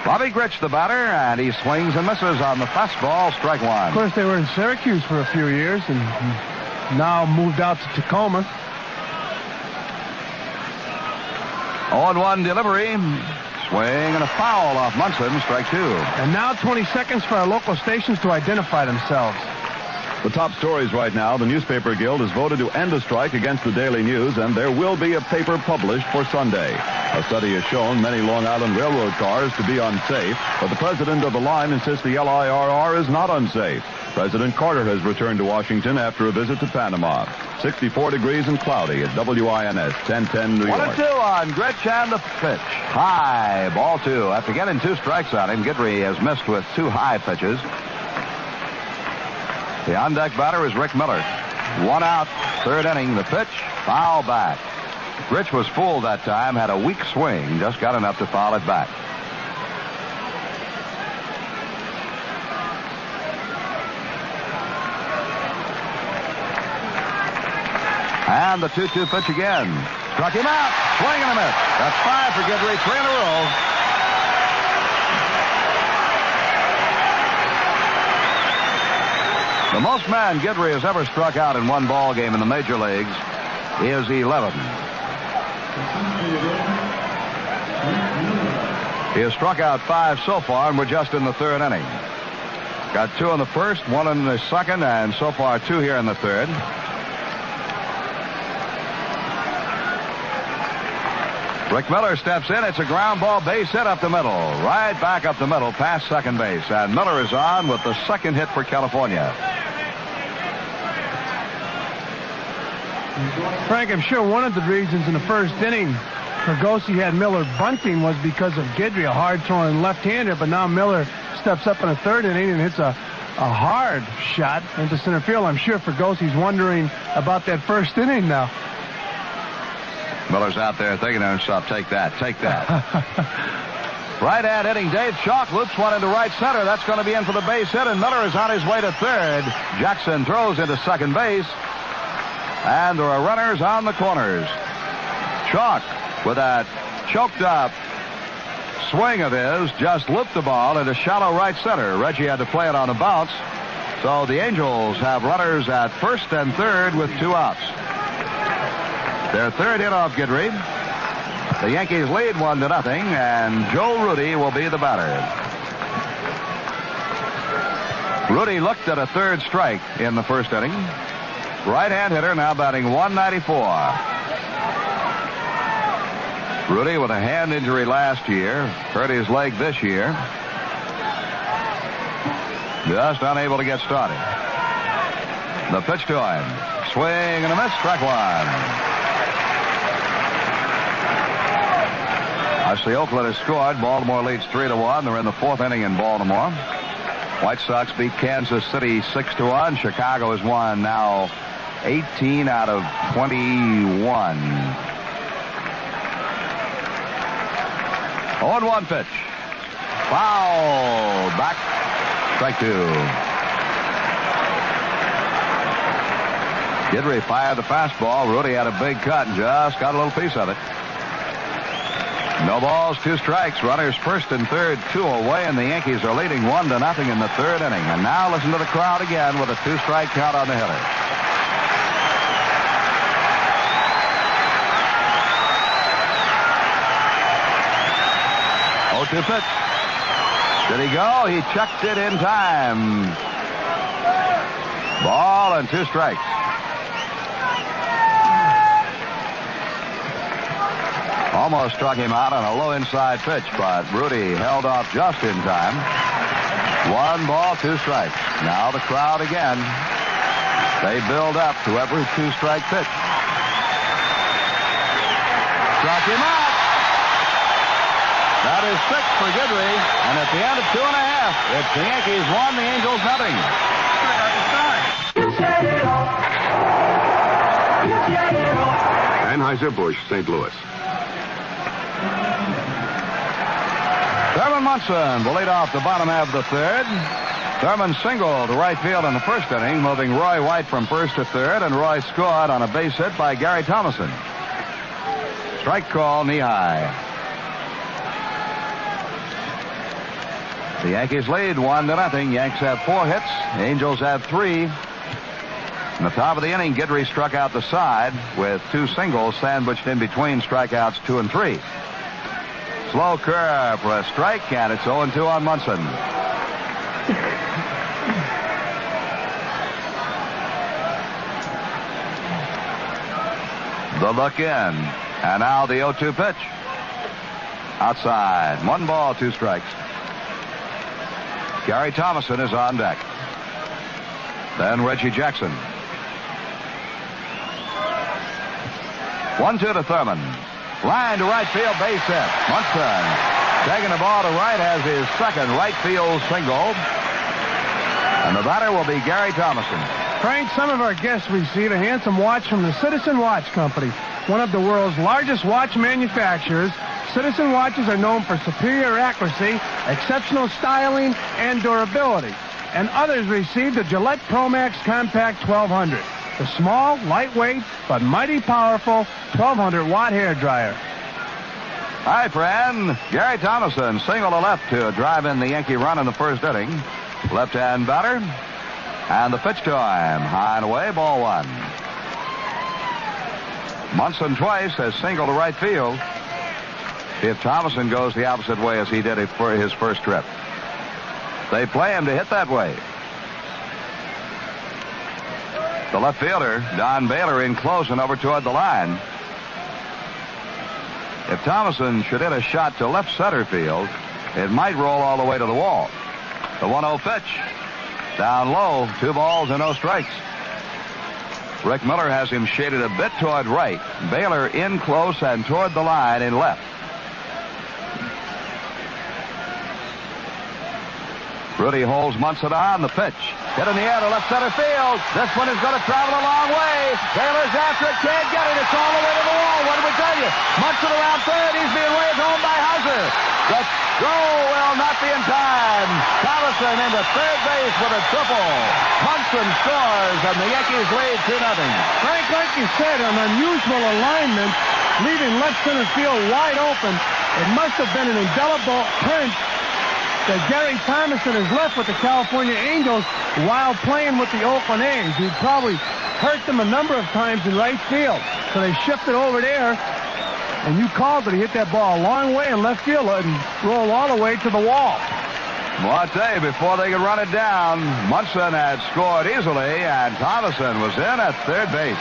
Bobby Grich, the batter, and he swings and misses on the fastball, strike 1. Of course, they were in Syracuse for a few years and now moved out to Tacoma. 0-1 delivery. Swing and a foul off Munson, strike 2. And now 20 seconds for our local stations to identify themselves. The top stories right now, the Newspaper Guild has voted to end a strike against the Daily News, and there will be a paper published for Sunday. A study has shown many Long Island Railroad cars to be unsafe, but the president of the line insists the LIRR is not unsafe. President Carter has returned to Washington after a visit to Panama. 64 degrees and cloudy at WINS 1010 New York. 1-2 on Grich and the pitch. High, ball 2. After getting 2 strikes on him, Guidry has missed with 2 high pitches. The on-deck batter is Rick Miller. 1 out, 3rd inning. The pitch, foul back. Grich was fooled that time, had a weak swing, just got enough to foul it back. And the 2-2 pitch again. Struck him out. Swing and a miss. That's 5 for Guidry, 3 in a row. The most man Guidry has ever struck out in one ball game in the major leagues is 11. He has struck out 5 so far, and we're just in the 3rd inning. Got 2 in the 1st, 1 in the 2nd, and so far 2 here in the 3rd. Rick Miller steps in. It's a ground ball, base hit up the middle. Right back up the middle, past second base. And Miller is on with the 2nd hit for California. Frank, I'm sure one of the reasons in the 1st inning Fergosi had Miller bunting was because of Guidry, a hard-throwing left-hander. But now Miller steps up in the 3rd inning and hits a hard shot into center field. I'm sure Fergosi's wondering about that 1st inning now. Miller's out there thinking to himself, take that, take that. Right-hand hitting Dave Chalk loops one into right center. That's going to be in for the base hit, and Miller is on his way to 3rd. Jackson throws into 2nd base, and there are runners on the corners. Chalk, with that choked-up swing of his, just looped the ball into shallow right center. Reggie had to play it on a bounce, so the Angels have runners at 1st and 3rd with 2 outs. Their 3rd hit off Guidry. The Yankees lead 1-0, and Joe Rudy will be the batter. Rudy looked at a 3rd strike in the 1st inning. Right-hand hitter, now batting 194. Rudy with a hand injury last year, hurt his leg this year. Just unable to get started. The pitch to him. Swing and a miss, strike 1. Actually, Oakland has scored. Baltimore leads 3-1. They're in the 4th inning in Baltimore. White Sox beat Kansas City 6-1. Chicago has won now 18 out of 21. 0-1 pitch. Foul. Back. Strike 2. Guidry fired the fastball. Rudy had a big cut and just got a little piece of it. No balls, 2 strikes. Runners first and third, 2 away, and the Yankees are leading 1-0 in the third inning. And now listen to the crowd again with a 2-strike count on the hitter. Oh, 2 pitch. Did he go? He checked it in time. Ball and 2 strikes. Almost struck him out on a low inside pitch, but Rudy held off just in time. 1 ball, 2 strikes. Now the crowd again. They build up to every 2-strike pitch. Struck him out. That is 6 for Guidry, and at the end of 2.5, it's the Yankees 1, the Angels nothing. Anheuser-Busch, St. Louis. Thurman Munson will lead off the bottom half of the third. Thurman singled to right field in the first inning, moving Roy White from first to third, and Roy scored on a base hit by Gary Thomason. Strike call, knee high. The Yankees lead 1-0. Yanks have 4 hits. Angels have 3. In the top of the inning, Guidry struck out the side with 2 singles sandwiched in between strikeouts 2 and 3. Slow curve for a strike, and it's 0-2 on Munson. The look in, and now the 0-2 pitch. Outside, 1 ball, 2 strikes. Gary Thomason is on deck. Then Reggie Jackson. 1-2 to Thurman. Line to right field, base hit. Munson taking the ball to right, has his second right field single. And the batter will be Gary Thomason. Frank, some of our guests received a handsome watch from the Citizen Watch Company, one of the world's largest watch manufacturers. Citizen watches are known for superior accuracy, exceptional styling, and durability. And others received the Gillette Promax Compact 1200, the small, lightweight, but mighty powerful 1200-watt hair dryer. Hi, friend. Gary Thomason single to left to drive in the Yankee run in the first inning. Left-hand batter. And the pitch to him. High and away, ball 1. Munson twice has single to right field. If Thomason goes the opposite way as he did it for his first trip. They play him to hit that way. The left fielder, Don Baylor, in close and over toward the line. If Thomason should hit a shot to left center field, it might roll all the way to the wall. The 1-0 pitch. Down low, 2 balls and no strikes. Rick Miller has him shaded a bit toward right. Baylor in close and toward the line in left. Rudy holds Munson on the pitch. Hit in the air to left center field. This one is going to travel a long way. Baylor's after it. Can't get it. It's all the way to the wall. What did we tell you? Munson around third. He's being waved home by Hauser. The goal will not be in time. Thomason into third base with a triple. Munson scores, and the Yankees lead 2-0. Frank, like you said, an unusual alignment, leaving left center field wide open. It must have been an indelible print that Gary Thomason has left with the California Angels while playing with the Oakland A's. He probably hurt them a number of times in right field. So they shifted over there, and you called it. He hit that ball a long way in left field and rolled all the way to the wall. Well, I tell you, before they could run it down, Munson had scored easily, and Thomason was in at third base.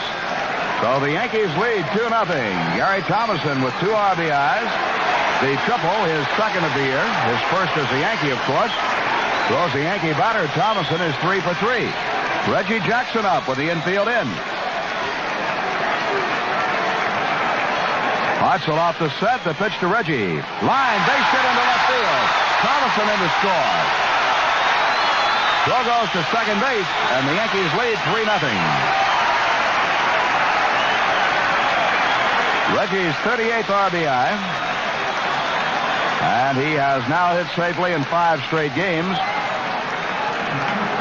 So the Yankees lead 2-0. Gary Thomason with 2 RBIs. The triple, his second of the year. His first as a Yankee, of course. Throws the Yankee batter. Thomason is 3 for 3. Reggie Jackson up with the infield in. Hartzell off the set. The pitch to Reggie. Line, base hit into left field. Thomason in to score. Throw goes to second base, and the Yankees lead 3-0. Reggie's 38th RBI. And he has now hit safely in 5 straight games.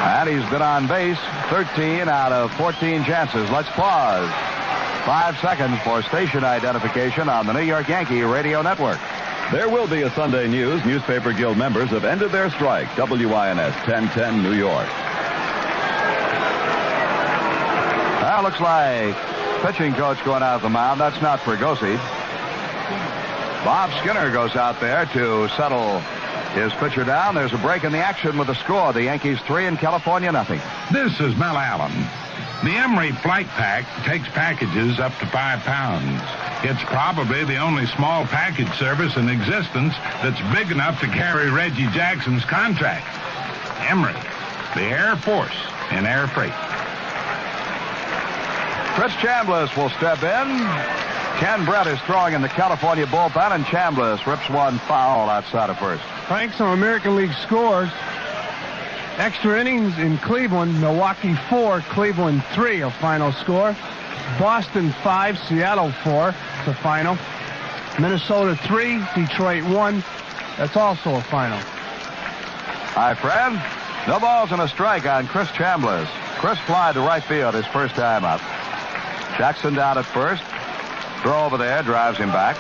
And he's been on base 13 out of 14 chances. Let's pause. 5 seconds for station identification on the New York Yankee Radio Network. There will be a Sunday News. Newspaper Guild members have ended their strike. WINS 1010 New York. That looks like pitching coach going out of the mound. That's not Fregosi. Bob Skinner goes out there to settle his pitcher down. There's a break in the action with the score. The Yankees 3 and California nothing. This is Mel Allen. The Emery Flight Pack takes packages up to 5 pounds. It's probably the only small package service in existence that's big enough to carry Reggie Jackson's contract. Emery, the Air Force in air freight. Chris Chambliss will step in. Ken Brett is throwing in the California bullpen, and Chambliss rips one foul outside of first. Frank, some American League scores. Extra innings in Cleveland. Milwaukee 4, Cleveland 3, a final score. Boston 5, Seattle 4, the final. Minnesota 3, Detroit 1. That's also a final. Hi, Fred. No balls and a strike on Chris Chambliss. Chris fly to right field his first time up. Jackson down at first. Throw over there, drives him back.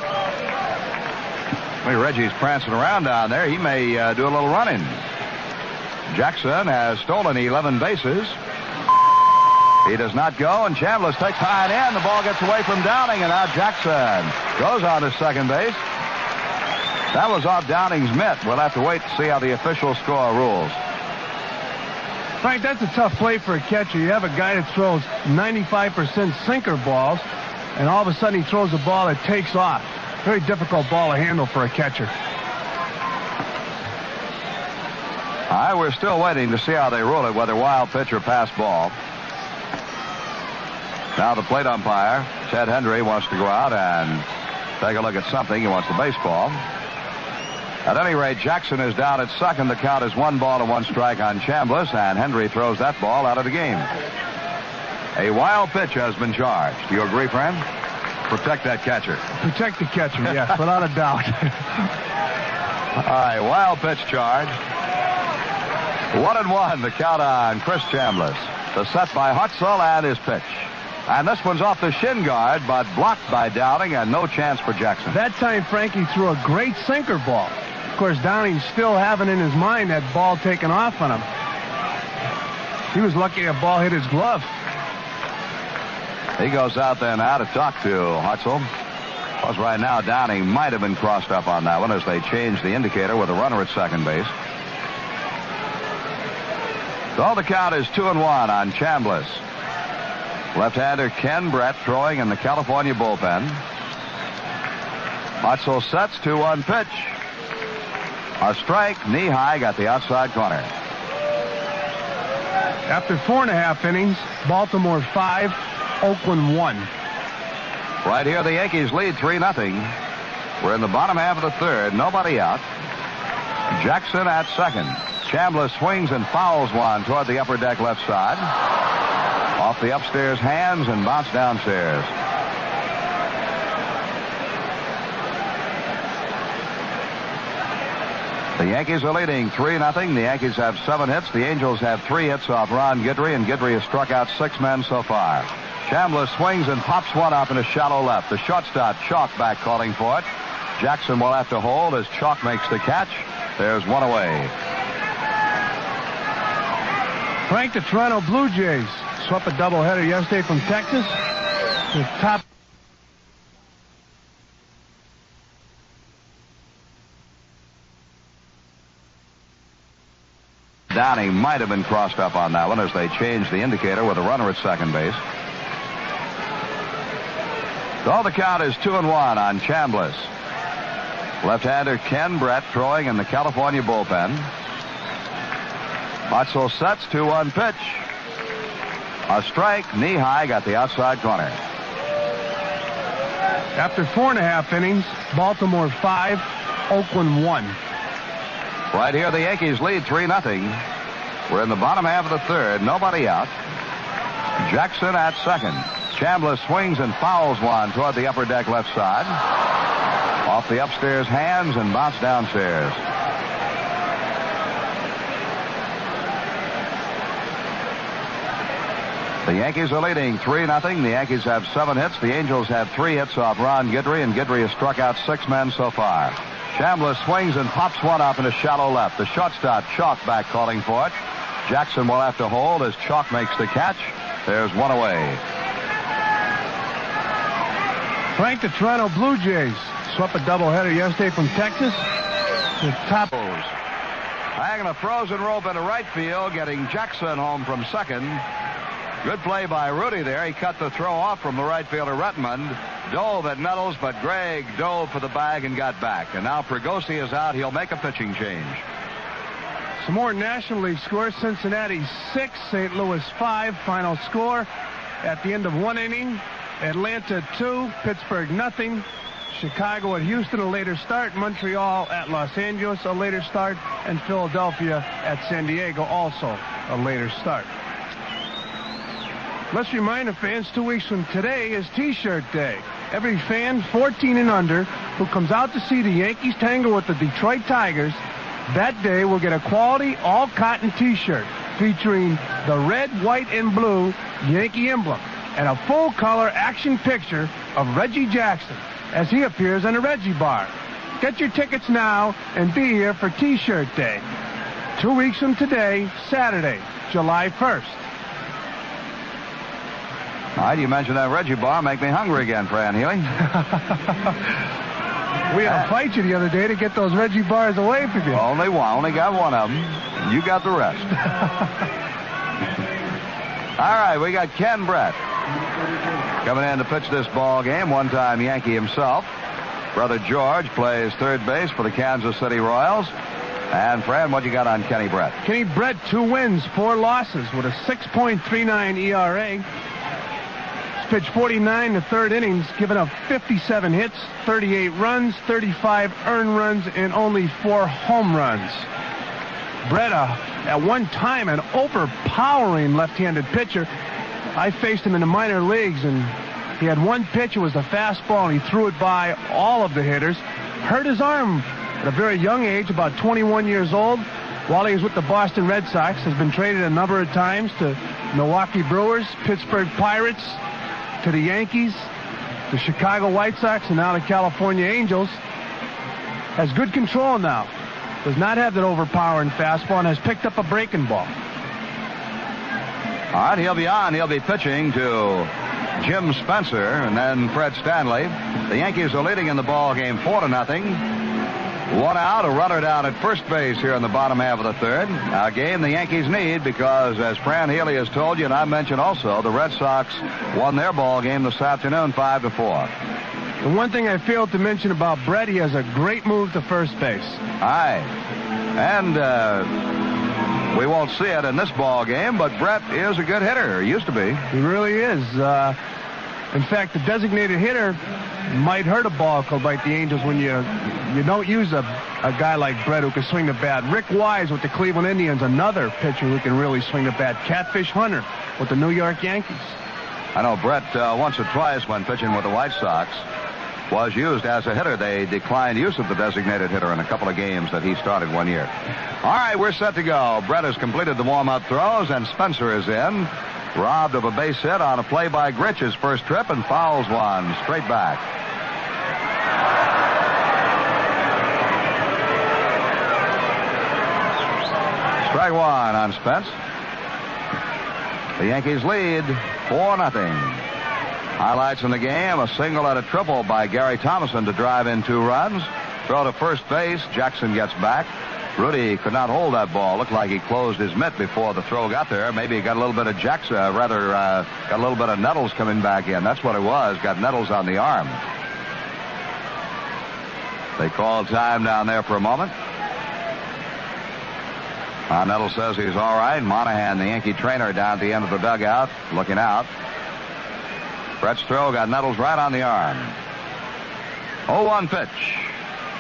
Reggie's prancing around down there. He may do a little running. Jackson has stolen 11 bases. He does not go, and Chambliss takes high and in. The ball gets away from Downing, and now Jackson goes on to second base. That was off Downing's mitt. We'll have to wait to see how the official score rules. Frank, that's a tough play for a catcher. You have a guy that throws 95% sinker balls, and all of a sudden he throws a ball that takes off. Very difficult ball to handle for a catcher. All right, we're still waiting to see how they rule it, whether wild pitch or pass ball. Now the plate umpire, Ted Hendry, wants to go out and take a look at something. He wants the baseball. At any rate, Jackson is down at second. The count is 1 ball and 1 strike on Chambliss, and Hendry throws that ball out of the game. A wild pitch has been charged. Do you agree, friend? Protect that catcher. Protect the catcher, yes, without a doubt. All right, wild pitch charge. 1-1, the count on Chris Chambliss. The set by Hutzel and his pitch. And this one's off the shin guard, but blocked by Downing, and no chance for Jackson. That time, Frankie threw a great sinker ball. Of course, Downing's still having in his mind that ball taken off on him. He was lucky a ball hit his glove. He goes out there now to talk to Hutzel. Because right now, Downing might have been crossed up on that one as they changed the indicator with a runner at second base. So the count is 2-1 on Chambliss. Left-hander Ken Brett throwing in the California bullpen. Hutzel sets 2-1 pitch. A strike, knee high, got the outside corner. After 4.5 innings, Baltimore 5, Oakland 1. Right here, the Yankees lead 3-0. We're in the bottom half of the third. Nobody out. Jackson at second. Chambliss swings and fouls one toward the upper deck left side. Off the upstairs hands and bounced downstairs. The Yankees are leading 3-0. The Yankees have 7 hits. The Angels have 3 hits off Ron Guidry, and Guidry has struck out 6 men so far. Chambliss swings and pops one up in a shallow left. The shortstop, Chalk, back calling for it. Jackson will have to hold as Chalk makes the catch. There's one away. Frank, the Toronto Blue Jays swept a doubleheader yesterday from Texas. The top. Downing might have been crossed up on that one as they changed the indicator with a runner at second base. So the count is 2-1 on Chambliss. Left-hander Ken Brett throwing in the California bullpen. Hutzel sets 2-1 pitch. A strike, knee high, got the outside corner. After 4.5 innings, Baltimore 5, Oakland 1. Right here, the Yankees lead 3-0. We're in the bottom half of the third. Nobody out. Jackson at second. Chambliss swings and fouls one toward the upper deck left side. Off the upstairs hands and bounced downstairs. The Yankees are leading 3-0. The Yankees have 7 hits. The Angels have 3 hits off Ron Guidry, and Guidry has struck out 6 men so far. Chambliss swings and pops one up into shallow left. The shortstop, Chalk, back calling for it. Jackson will have to hold as Chalk makes the catch. There's one away. Frank, the Toronto Blue Jays swept a doubleheader yesterday from Texas. The top. Hanging a frozen rope into right field, getting Jackson home from second. Good play by Rudy there. He cut the throw off from the right fielder Rettenmund. Dove at Nettles, but Gregg dove for the bag and got back. And now Pregosi is out. He'll make a pitching change. Some more National League scores. Cincinnati 6, St. Louis 5. Final score at the end of one inning. Atlanta 2, Pittsburgh nothing. Chicago at Houston, a later start. Montreal at Los Angeles, a later start. And Philadelphia at San Diego, also a later start. Let's remind the fans, 2 weeks from today is T-shirt day. Every fan 14 and under who comes out to see the Yankees tangle with the Detroit Tigers that day will get a quality all-cotton T-shirt featuring the red, white, and blue Yankee emblem and a full-color action picture of Reggie Jackson as he appears on the Reggie bar. Get your tickets now and be here for T-shirt day. 2 weeks from today, Saturday, July 1st. All right, you mentioned that Reggie bar. Make me hungry again, Fran Healy. We had to fight you the other day to get those Reggie bars away from you. Only one. Only got one of them. You got the rest. All right, we got Ken Brett coming in to pitch this ball game. One-time Yankee himself. Brother George plays third base for the Kansas City Royals. And, Fran, what you got on Kenny Brett? Kenny Brett, 2 wins, 4 losses with a 6.39 ERA. Pitched 49 in the third innings, giving up 57 hits, 38 runs, 35 earned runs, and only 4 home runs. Brett, at one time, an overpowering left-handed pitcher. I faced him in the minor leagues, and he had one pitch. It was the fastball, and he threw it by all of the hitters. Hurt his arm at a very young age, about 21 years old, while he was with the Boston Red Sox. Has been traded a number of times to Milwaukee Brewers, Pittsburgh Pirates, to the Yankees, the Chicago White Sox, and now the California Angels. Has good control now. Does not have that overpowering fastball and has picked up a breaking ball. All right, he'll be on. He'll be pitching to Jim Spencer and then Fred Stanley. The Yankees are leading in the ball game 4-0. 1 out, a runner down at first base here in the bottom half of the third. A game the Yankees need because, as Fran Healy has told you, and I mentioned also, the Red Sox won their ball game this afternoon 5-4. The one thing I failed to mention about Brett, he has a great move to first base. Aye. And we won't see it in this ball game, but Brett is a good hitter. He used to be. He really is. In fact, the designated hitter might hurt a ball club like the Angels when you don't use a guy like Brett who can swing the bat. Rick Wise with the Cleveland Indians, another pitcher who can really swing the bat. Catfish Hunter with the New York Yankees. I know Brett once or twice when pitching with the White Sox was used as a hitter. They declined use of the designated hitter in a couple of games that he started one year. All right, we're set to go. Brett has completed the warm-up throws, and Spencer is in. Robbed of a base hit on a play by Gritch his first trip and fouls one straight back. Strike one on Spence. The Yankees lead 4-0. Highlights in the game, a single and a triple by Gary Thomason to drive in 2 runs. Throw to first base. Jackson gets back. Rudy could not hold that ball. Looked like he closed his mitt before the throw got there. Maybe he got a little bit of Jackson, got a little bit of Nettles coming back in. That's what it was. Got Nettles on the arm. They called time down there for a moment. Nettles says he's all right. Monahan, the Yankee trainer, down at the end of the dugout, looking out. Brett's throw got Nettles right on the arm. 0-1 pitch.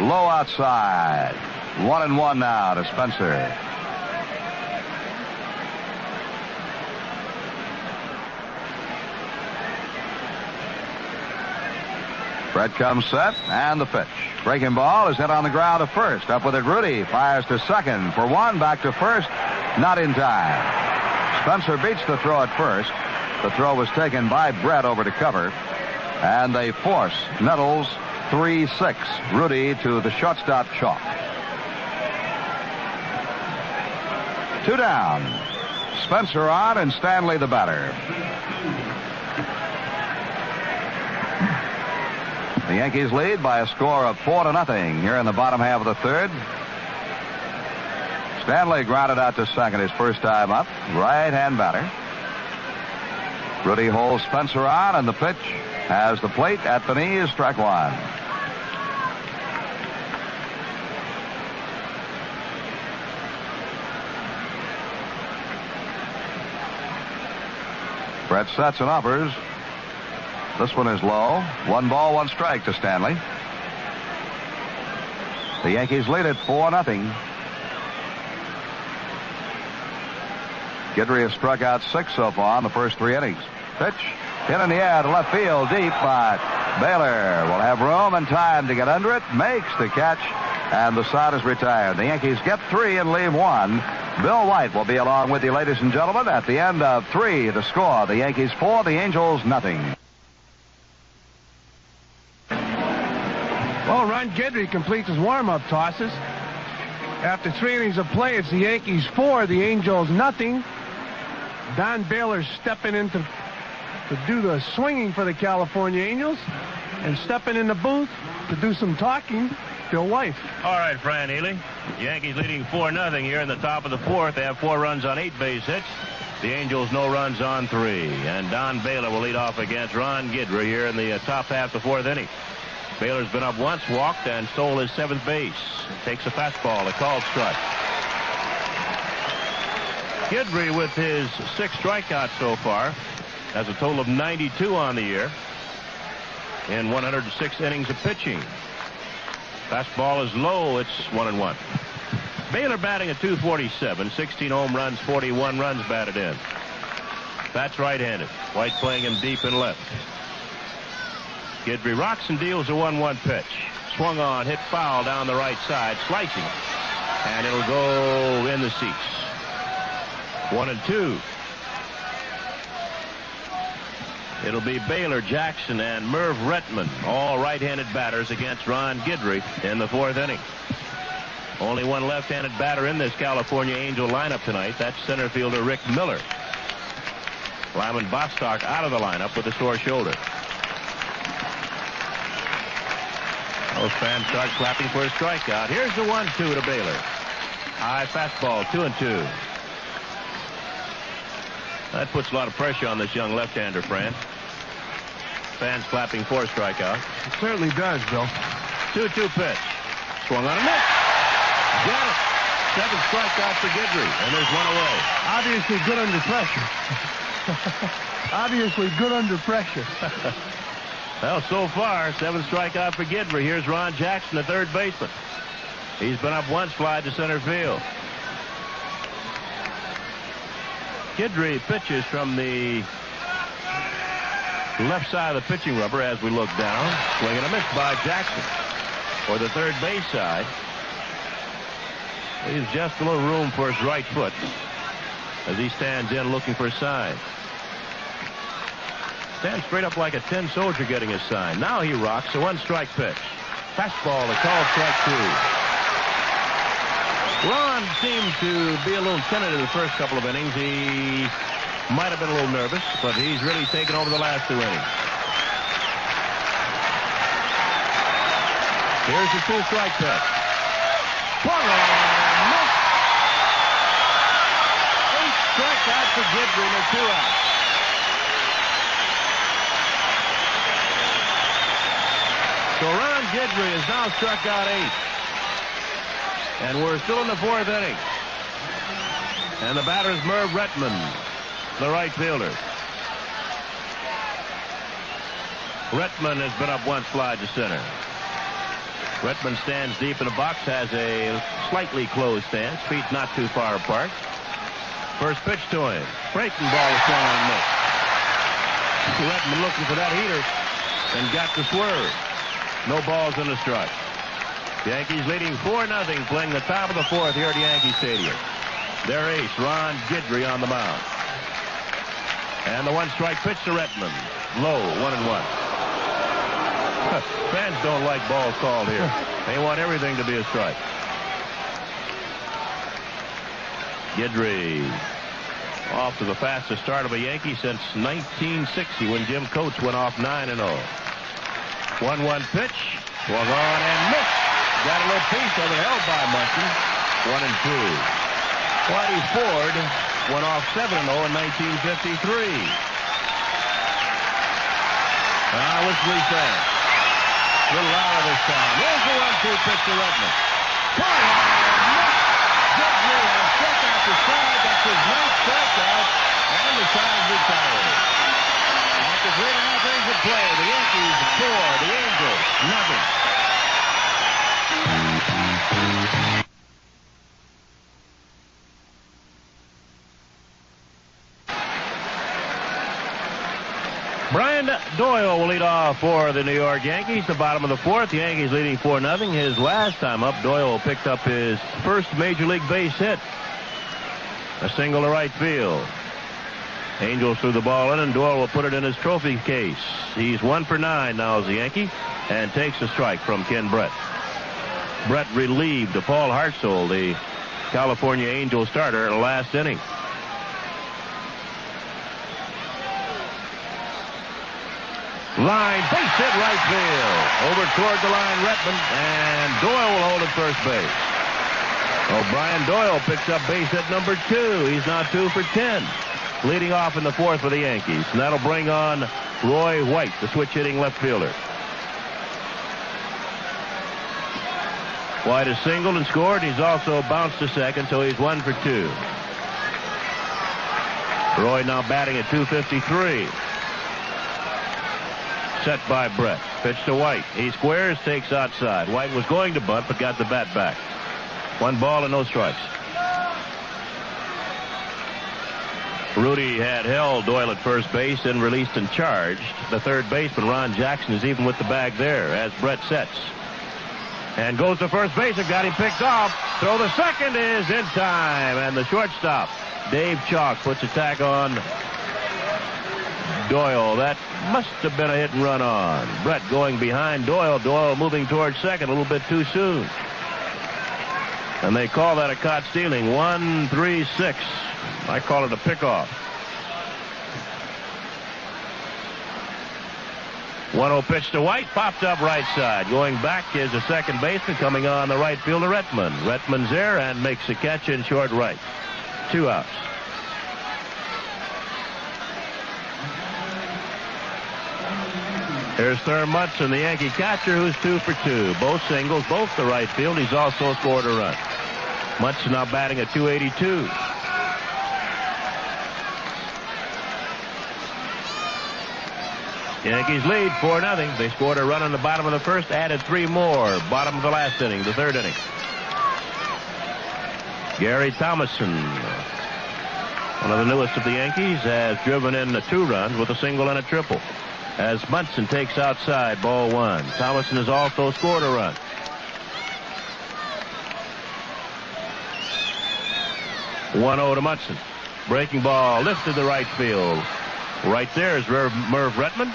Low outside. 1-1 now to Spencer. Brett comes set, and the pitch. Breaking ball is hit on the ground to first. Up with it, Rudy fires to second for 1, back to first. Not in time. Spencer beats the throw at first. The throw was taken by Brett over to cover, and they force Nettles 3-6. Rudy to the shortstop chalk. 2 down. Spencer on and Stanley the batter. The Yankees lead by a score of 4-0 here in the bottom half of the third. Stanley grounded out to second his first time up. Right-hand batter. Rudy holds Spencer on, and the pitch has the plate at the knees. Strike one. Brett sets and offers. This one is low. 1 ball, 1 strike to Stanley. The Yankees lead it 4-0. Guidry has struck out 6 so far in the first 3 innings. Pitch hit in the air to left field deep, but Baylor will have room and time to get under it. Makes the catch, and the side is retired. The Yankees get 3 and leave 1. Bill White will be along with you, ladies and gentlemen, at the end of 3. The score: the Yankees 4, the Angels 0. Well, Ron Guidry completes his warm-up tosses. After 3 innings of play, it's the Yankees 4, the Angels 0. Don Baylor stepping in to do the swinging for the California Angels, and stepping in the booth to do some talking, Bill White. All right, Fran Ely. Yankees leading 4-0 here in the top of the 4th. They have 4 runs on 8 base hits. The Angels no runs on 3. And Don Baylor will lead off against Ron Guidry here in the top half of the 4th inning. Baylor's been up once, walked, and stole his 7th base. Takes a fastball, a called strike. Guidry, with his 6 strikeouts so far, has a total of 92 on the year in 106 innings of pitching. Fastball is low. It's 1-1. Baylor batting at .247, 16 home runs, 41 runs batted in. Bats right-handed. White playing him deep and left. Guidry rocks and deals a 1-1 pitch. Swung on, hit foul down the right side, slicing, and it'll go in the seats. 1-2. It'll be Baylor, Jackson, and Merv Retman, all right-handed batters against Ron Guidry in the 4th inning. Only one left-handed batter in this California Angel lineup tonight. That's center fielder Rick Miller. Lyman Bostock out of the lineup with a sore shoulder. Those fans start clapping for a strikeout. Here's the 1-2 to Baylor. High fastball, 2-2. That puts a lot of pressure on this young left-hander, Fran. Fans clapping for a strikeout. It certainly does, Bill. 2-2 pitch. Swung on a miss. Got it. 7th strikeout for Guidry, and there's 1 away. Obviously good under pressure. Obviously good under pressure. Well, so far, 7th strikeout for Guidry. Here's Ron Jackson, the 3rd baseman. He's been up once, fly to center field. Guidry pitches from the left side of the pitching rubber as we look down. Swing and a miss by Jackson. For the 3rd base side, leaves just a little room for his right foot as he stands in looking for a sign. Stands straight up like a tin soldier getting his sign. Now he rocks a 1-strike pitch. Fastball, a called strike 2. Ron seemed to be a little tentative the first couple of innings. He might have been a little nervous, but he's really taken over the last 2 innings. Here's the 2-strike pitch. Swung on, missed. 8 strikeouts for Guidry and 2 outs. So Ron Guidry has now struck out 8. And we're still in the 4th inning. And the batter is Merv Retman, the right fielder. Retman has been up once, fly to center. Retman stands deep in the box, has a slightly closed stance, feet not too far apart. First pitch to him. Breaking ball is swung on miss. Retman looking for that heater and got the swerve. No balls in the strike. Yankees leading 4-0, playing the top of the 4th here at Yankee Stadium. Their ace, Ron Guidry, on the mound. And the 1-strike pitch to Retman. Low, 1-1. Fans don't like balls called here. They want everything to be a strike. Guidry off to the fastest start of a Yankee since 1960 when Jim Coates went off 9-0. 1-1 pitch. Swung on and missed. Got a little piece of it held by Munson. 1-2. Whitey Ford went off 7-0 in 1953. Whistly fan. A little louder this time. Here's the 1-2 pitch to Redmond. Guidry has struck out the side. That's his ninth strikeout, and the side is retired. After 3.5 innings of play, the Yankees 4, the Angels nothing. Brian Doyle will lead off for the New York Yankees. The bottom of the fourth. The Yankees leading 4-0. His last time up, Doyle picked up his first Major League base hit. A single to right field. Angels threw the ball in, and Doyle will put it in his trophy case. He's 1 for 9 now as a Yankee, and takes a strike from Ken Brett. Brett relieved Paul Hartzell, the California Angel starter, in the last inning. Line, base hit right field. Over toward the line, Redmond, and Doyle will hold at first base. Brian Doyle picks up base hit number 2. He's now 2 for 10. Leading off in the fourth for the Yankees. And that'll bring on Roy White, the switch-hitting left fielder. White has singled and scored. He's also bounced to second, so he's 1 for 2. Roy now batting at .253. Set by Brett. Pitch to White. He squares, takes outside. White was going to bunt, but got the bat back. 1 ball and no strikes. Rudy had held Doyle at first base, then released and charged. The third baseman, Ron Jackson, is even with the bag there as Brett sets. And goes to first base and got him picked off. Throw the second is in time. And the shortstop, Dave Chalk, puts a tag on Doyle. That must have been a hit and run on. Brett going behind Doyle. Doyle moving towards second a little bit too soon. And they call that a caught stealing. 1-3-6. I call it a pickoff. 1-0 pitch to White. Popped up right side. Going back is the second baseman coming on the right fielder, Redmond. Redmond's there and makes a catch in short right. 2 outs. Here's Thurman Munson, the Yankee catcher, who's 2 for 2. Both singles, both the right field. He's also scored a run. Munson now batting at .282. Yankees lead 4-0. They scored a run in the bottom of the first, added 3 more. Bottom of the last inning, the third inning. Gary Thomason, one of the newest of the Yankees, has driven in 2 runs with a single and a triple. As Munson takes outside, ball 1. Thomason has also scored a run. .1-0 to Munson. Breaking ball lifted to right field. Right there is Merv Redmond.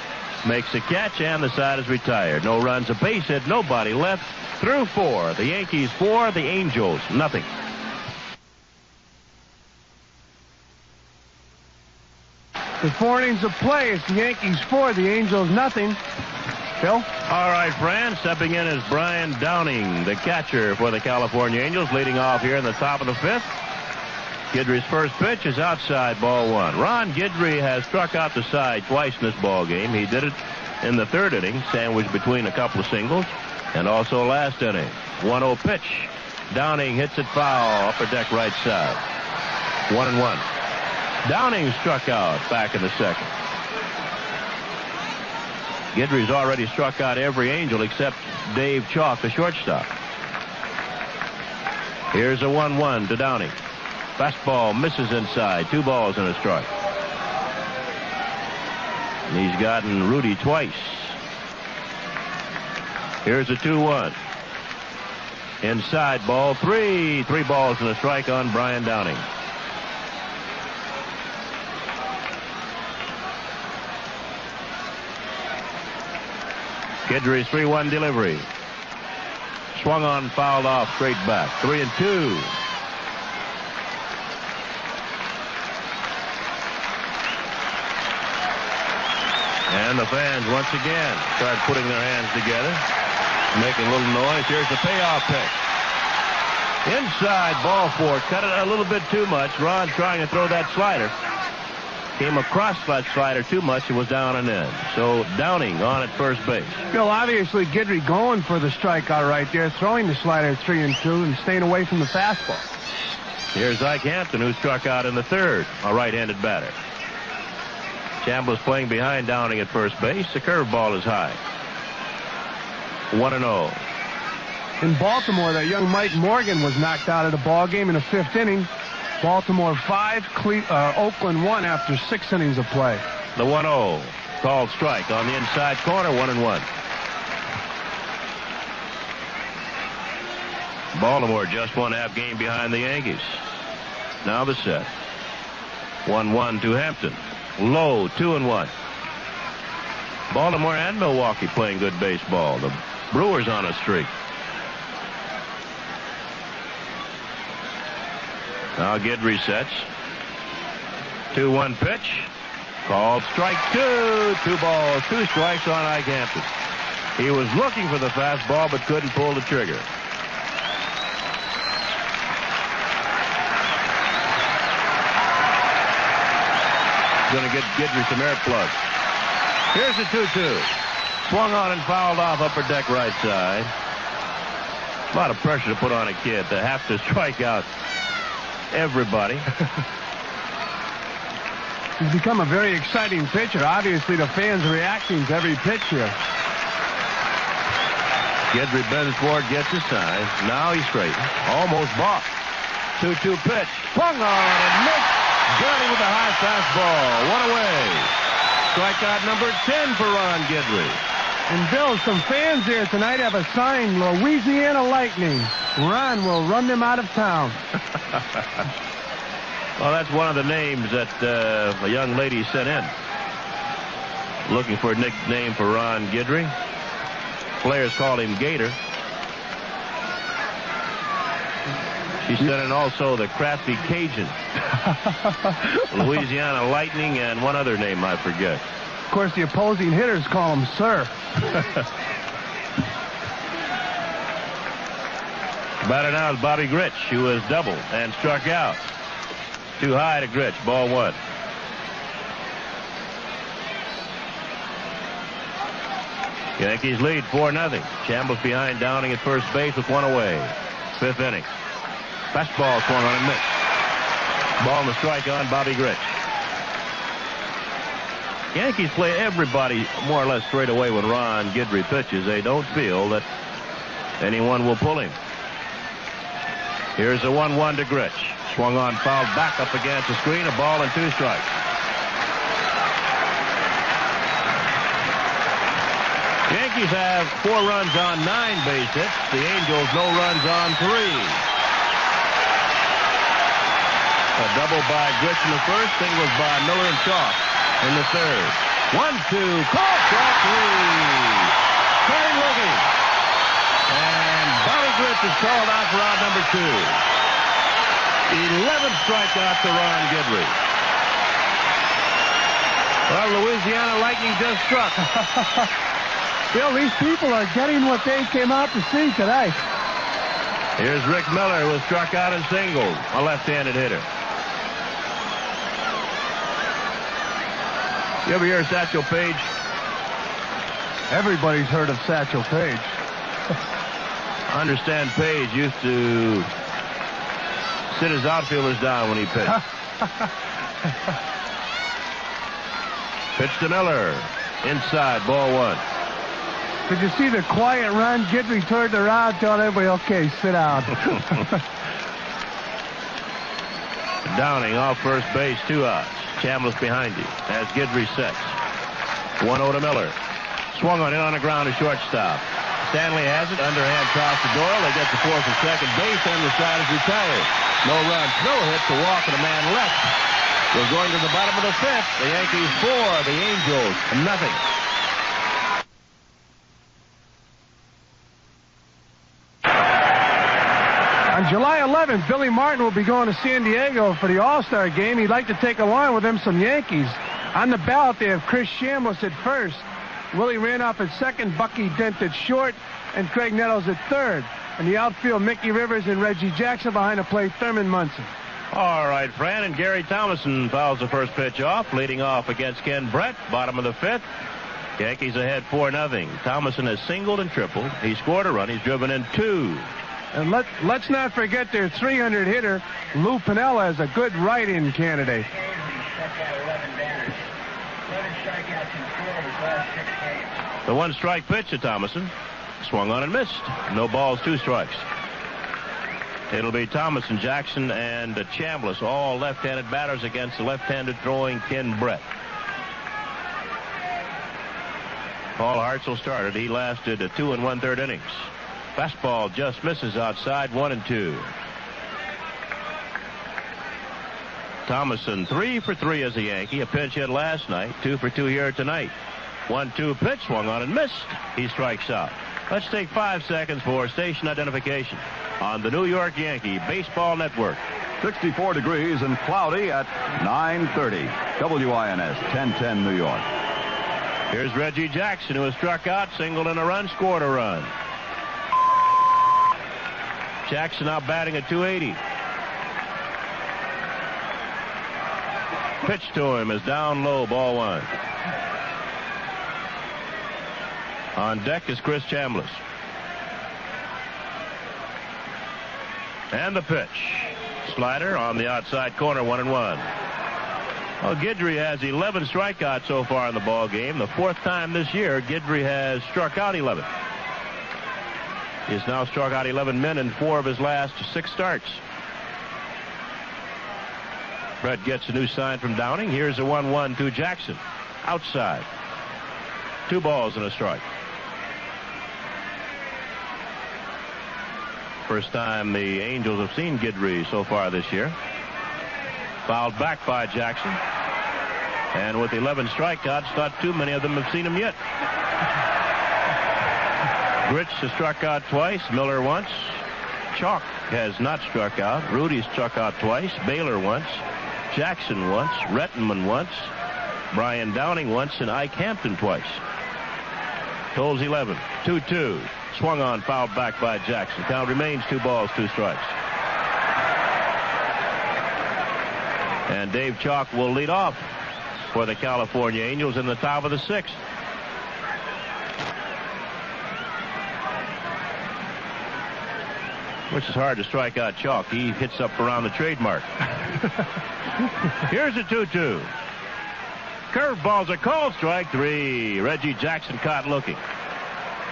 Makes a catch, and the side is retired. No runs, a base hit, nobody left. Through 4. The Yankees 4, the Angels nothing. With 4 innings of play, it's the Yankees 4, the Angels nothing. Phil? All right, Fran. Stepping in is Brian Downing, the catcher for the California Angels, leading off here in the top of the 5th. Guidry's first pitch is outside, ball 1. Ron Guidry has struck out the side twice in this ball game. He did it in the third inning, sandwiched between a couple of singles, and also last inning. 1-0 pitch. Downing hits it foul, upper deck right side. 1-1. Downing struck out back in the second. Guidry's already struck out every Angel except Dave Chalk, the shortstop. Here's a 1-1 to Downing. Fastball misses inside. 2 balls and a strike. And he's gotten Rudy twice. Here's a 2-1. Inside, ball 3. 3 balls and a strike on Brian Downing. Guidry's 3-1 delivery. Swung on, fouled off, straight back. 3-2. And the fans once again start putting their hands together, making a little noise. Here's the payoff pitch. Inside, ball four. Cut it a little bit too much. Ron trying to throw that slider. Came across that slider too much. It was down and in. So Downing on at first base. Bill, obviously Guidry going for the strikeout right there, throwing the slider at 3-2 and staying away from the fastball. Here's Ike Hampton, who struck out in the third, a right-handed batter. Chambliss playing behind Downing at first base. The curveball is high. 1-0. In Baltimore, that young Mike Morgan was knocked out of the ball game in the 5th inning. Baltimore 5, Oakland 1 after 6 innings of play. The 1-0 called strike on the inside corner. 1-1. Baltimore just 1/2 game behind the Yankees. Now the set. 1-1 to Hampton. Low, 2-1. Baltimore and Milwaukee playing good baseball. The Brewers on a streak. Now Guidry sets. 2-1 pitch. Called strike 2. 2 balls, 2 strikes on Ike Hampton. He was looking for the fastball but couldn't pull the trigger. Going to get Guidry some air plugs. Here's the 2-2. Swung on and fouled off upper deck right side. A lot of pressure to put on a kid to have to strike out everybody. He's become a very exciting pitcher. Obviously, the fans are reacting to every pitch here. Guidry bends forward, gets his sign. Now he's straight. Almost balked. 2-2 pitch. Swung on and missed. Johnny with the high fastball. 1 away. Strikeout number 10 for Ron Guidry. And Bill, some fans here tonight have a sign, Louisiana Lightning. Ron will run them out of town. Well, that's one of the names that a young lady sent in. Looking for a nickname for Ron Guidry. Players called him Gator. She sent in also the Crafty Cajun. Louisiana Lightning and one other name I forget. Of course, the opposing hitters call him Sir. Batter now is Bobby Grich, who was doubled and struck out. Too high to Grich. Ball 1. Yankees lead 4-0. Chambliss behind Downing at first base with 1 away. 5th inning. Fastball swung on and missed. Ball and the strike on Bobby Grich. Yankees play everybody more or less straight away when Ron Guidry pitches. They don't feel that anyone will pull him. Here's a 1-1 to Grich. Swung on, fouled back up against the screen. A ball and 2 strikes. Yankees have 4 runs on 9 base hits. The Angels no runs on 3. A double by Grich in the first. Singles by Miller and Chalk in the third. 1-2. Call strike 3. Turning looking. And Bobby Grich is called out for out number 2. 11th strikeout to Ron Guidry. Well, Louisiana Lightning just struck. Bill, these people are getting what they came out to see tonight. Here's Rick Miller, who was struck out in singles, a left-handed hitter. You ever hear of Satchel Paige? Everybody's heard of Satchel Paige. I understand Paige used to sit his outfielders down when he pitched. Pitch to Miller. Inside, ball 1. Did you see the quiet Ron Guidry turned around, telling everybody, okay, sit down. Downing off first base, 2 outs. Chambliss behind him as Guidry sets. 1-0 to Miller. Swung on in on the ground to shortstop. Stanley has it. Underhand toss to Doyle. They get to 4th and 2nd base, and the side is retired. No runs, no hits, a walk, and a man left. We're going to the bottom of the 5th. The Yankees 4, the Angels 0. On July 11th, Billy Martin will be going to San Diego for the All-Star game. He'd like to take along with him some Yankees. On the ballot, they have Chris Chambliss at first, Willie Randolph at second, Bucky Dent at short, and Craig Nettles at third. And the outfield, Mickey Rivers and Reggie Jackson. Behind the plate, Thurman Munson. All right, Fran, and Gary Thomason fouls the first pitch off, leading off against Ken Brett, bottom of the fifth. Yankees ahead 4-0. Thomason has singled and tripled. He scored a run. He's driven in 2. And let's not forget their 300 hitter, Lou Piniella, is a good write-in candidate. The 1-strike pitch to Thomason. Swung on and missed. No balls, 2 strikes. It'll be Thomason, Jackson, and Chambliss, all left-handed batters against the left-handed throwing Ken Brett. Paul Hartzell started. He lasted 2 1/3 innings. Fastball just misses outside, 1-2. Thomason 3 for 3 as a Yankee. A pinch hit last night. 2 for 2 here tonight. 1-2 pitch, swung on and missed. He strikes out. Let's take 5 seconds for station identification on the New York Yankee Baseball Network. 64 degrees and cloudy at 9:30. WINS 1010 New York. Here's Reggie Jackson, who has struck out, singled in a run, scored a run. Jackson now batting at .280. Pitch to him is down low, ball 1. On deck is Chris Chambliss. And the pitch. Slider on the outside corner, 1-1. Well, Guidry has 11 strikeouts so far in the ball game. The 4th time this year Guidry has struck out 11. He's now struck out 11 men in 4 of his last 6 starts. Brett gets a new sign from Downing. Here's a 1-1 to Jackson. Outside. 2 balls and a strike. First time the Angels have seen Guidry so far this year. Fouled back by Jackson. And with 11 strikeouts, not too many of them have seen him yet. Grich has struck out twice. Miller once. Chalk has not struck out. Rudy's struck out twice. Baylor once. Jackson once. Rettenman once. Brian Downing once. And Ike Hampton twice. Tolles 11. 2-2. Swung on, fouled back by Jackson. Count remains 2 balls, 2 strikes. And Dave Chalk will lead off for the California Angels in the top of the 6th. Which is hard to strike out Chalk. He hits up around the trademark. Here's a 2-2. Curveball's a called strike 3. Reggie Jackson caught looking.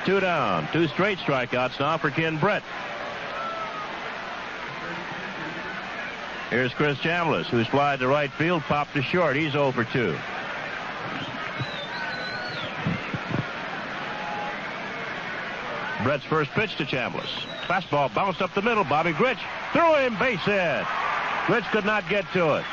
2 down. 2 straight strikeouts now for Ken Brett. Here's Chris Chambliss, who's flied to right field, popped to short. He's 0 for 2. Brett's first pitch to Chambliss. Fastball bounced up the middle. Bobby Grich threw him, base hit. Grich could not get to it.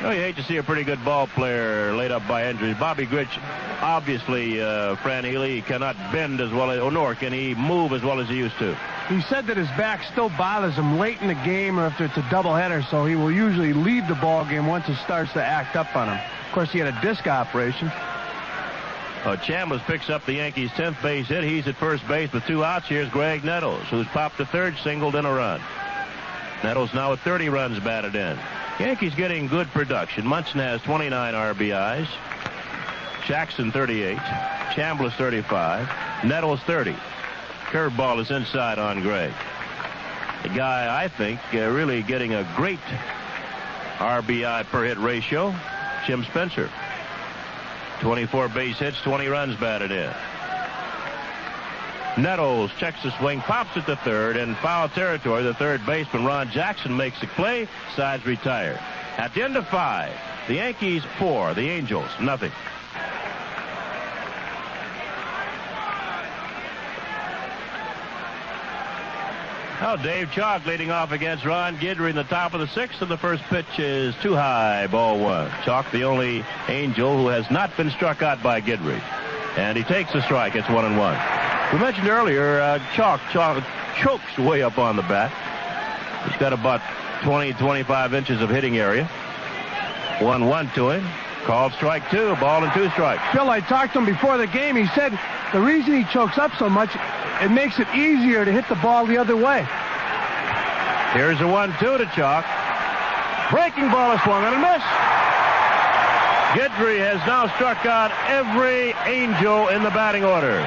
No, you hate to see a pretty good ball player laid up by injuries. Bobby Grich, obviously, Fran Healy, cannot bend as well as, nor can he move as well as he used to. He said that his back still bothers him late in the game or if it's a doubleheader, so he will usually leave the ball game once it starts to act up on him. Of course, he had a disc operation. Chambliss picks up the Yankees' 10th base hit. He's at first base with 2 outs. Here's Greg Nettles, who's popped to third, singled in a run. Nettles now with 30 runs batted in. Yankees getting good production. Munson has 29 RBIs. Jackson 38. Chambliss 35. Nettles 30. Curveball is inside on Gray. The guy, I think, really getting a great RBI per hit ratio, Jim Spencer. 24 base hits, 20 runs batted in. Nettles checks the swing, pops it to third, in foul territory. The third baseman, Ron Jackson, makes a play. Sides retired. At the end of 5, the Yankees 4, the Angels nothing. Now Dave Chalk leading off against Ron Guidry in the top of the 6th, and the first pitch is too high, ball 1. Chalk, the only Angel who has not been struck out by Guidry. And he takes a strike. It's 1-1. We mentioned earlier, Chalk chokes way up on the bat. He's got about 20, 25 inches of hitting area. 1-1 to him. Called strike 2, ball and 2 strikes. Phil, I talked to him before the game. He said the reason he chokes up so much, it makes it easier to hit the ball the other way. Here's a 1-2 to Chalk. Breaking ball is swung on and missed. Guidry has now struck out every Angel in the batting order.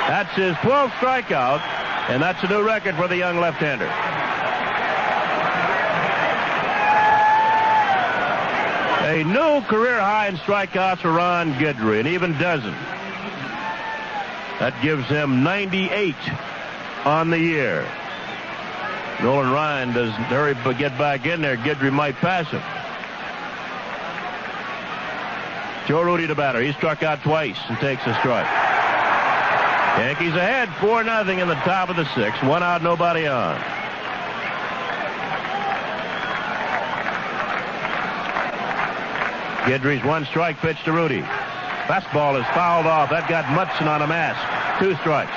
That's his 12th strikeout, and that's a new record for the young left-hander. A new career high in strikeouts for Ron Guidry, an even dozen. That gives him 98 on the year. Nolan Ryan doesn't hurry but get back in there. Guidry might pass him. Joe Rudi, the batter. He struck out twice and takes a strike. Yankees ahead 4-0 in the top of the 6th. 1 out, nobody on. Guidry's 1-strike pitch to Rudi. Fastball is fouled off. That got Mudson on a mask. 2 strikes.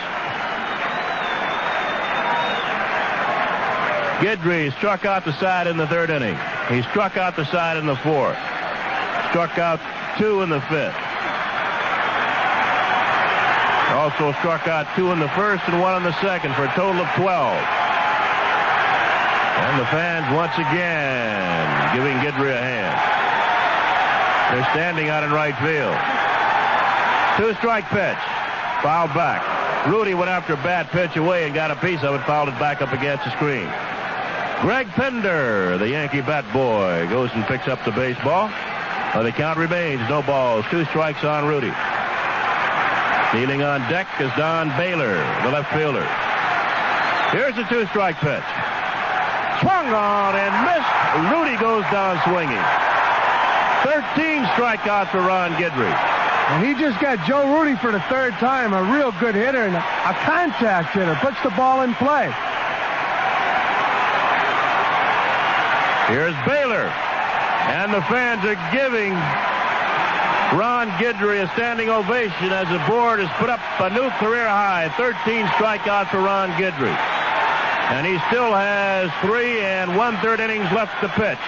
Guidry struck out the side in the 3rd inning. He struck out the side in the 4th. Struck out 2 in the 5th. Also struck out 2 in the 1st and 1 in the 2nd for a total of 12. And the fans once again giving Guidry a hand. They're standing out in right field. 2-strike pitch. Fouled back. Rudi went after a bad pitch away and got a piece of it, fouled it back up against the screen. Greg Pender, the Yankee bat boy, goes and picks up the baseball. The count remains no balls. 2 strikes on Rudi. Kneeling on deck is Don Baylor, the left fielder. Here's a 2-strike pitch. Swung on and missed. Rudi goes down swinging. 13 strikeouts for Ron Guidry. And he just got Joe Rudi for the 3rd time, a real good hitter and a contact hitter. Puts the ball in play. Here's Baylor. And the fans are giving Ron Guidry a standing ovation as the board has put up a new career high. 13 strikeouts for Ron Guidry. And he still has 3 1/3 innings left to pitch.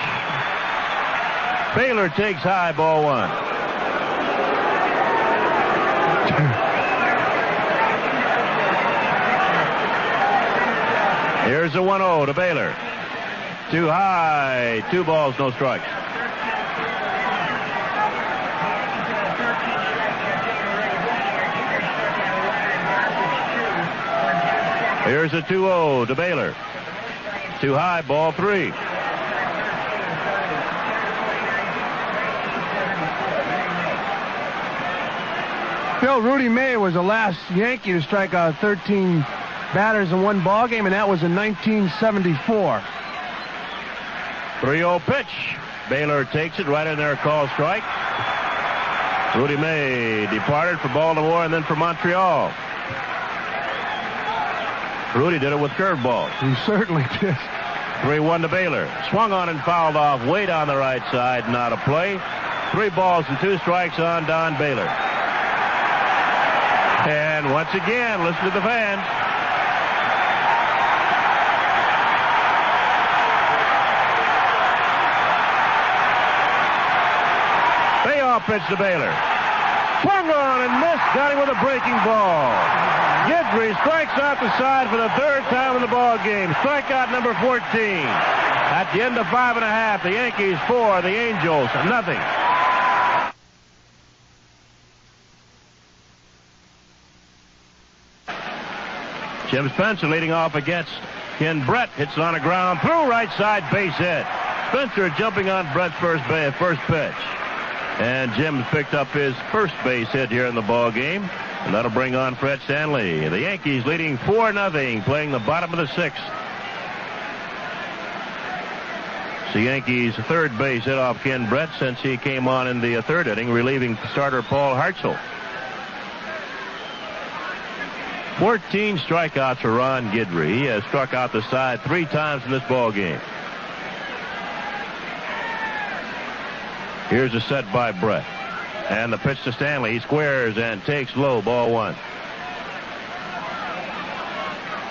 Baylor takes high, ball 1. Here's a 1-0 to Baylor. Too high, 2 balls, no strikes. Here's a 2-0 to Baylor. Too high, ball 3. Phil, Rudy May was the last Yankee to strike out 13 batters in one ball game, and that was in 1974. 3-0 pitch. Baylor takes it right in there, call strike. Rudy May departed for Baltimore and then for Montreal. Rudy did it with curveballs. He certainly did. 3-1 to Baylor. Swung on and fouled off way down the right side. Not a play. 3 balls and 2 strikes on Don Baylor. And once again, listen to the fans. Payoff pitch to Baylor. Swung on and missed. Got him with a breaking ball. Guidry strikes out the side for the 3rd time in the ball game. Strikeout number 14. At the end of 5 1/2, the Yankees 4, the Angels nothing. Jim Spencer leading off against Ken Brett. Hits on a ground through right side, base hit. Spencer jumping on Brett's first pitch. And Jim picked up his first base hit here in the ball game. And that'll bring on Fred Stanley. The Yankees leading 4-0, playing the bottom of the 6th. The Yankees' 3rd base hit off Ken Brett since he came on in the 3rd inning, relieving starter Paul Hartzell. 14 strikeouts for Ron Guidry. He has struck out the side 3 times in this ball game. Here's a set by Brett. And the pitch to Stanley. He squares and takes low, ball 1.